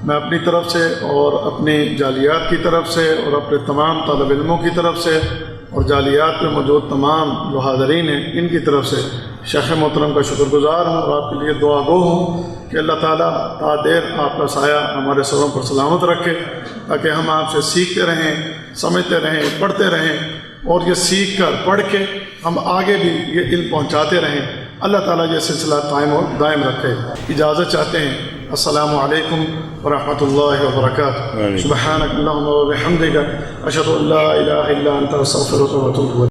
میں اپنی طرف سے اور اپنی جالیات کی طرف سے اور اپنے تمام طالب علموں کی طرف سے اور جالیات میں موجود تمام جو حاضرین ہیں ان کی طرف سے شیخ محترم کا شکر گزار ہوں، اور آپ کے لیے دعا گو ہوں کہ اللہ تعالیٰ تا دیر آپ کا سایہ ہمارے سروں پر سلامت رکھے، تاکہ ہم آپ سے سیکھتے رہیں، سمجھتے رہیں، پڑھتے رہیں، اور یہ سیکھ کر پڑھ کے ہم آگے بھی یہ علم پہنچاتے رہیں۔ اللہ تعالیٰ یہ سلسلہ قائم اور دائم رکھے۔ اجازت چاہتے ہیں۔ السلام علیکم ورحمۃ اللہ وبرکاتہ۔ سبحانک اللہم وبحمدک، اشہد ان لا الہ الا انت، استغفرک واتوب الیک۔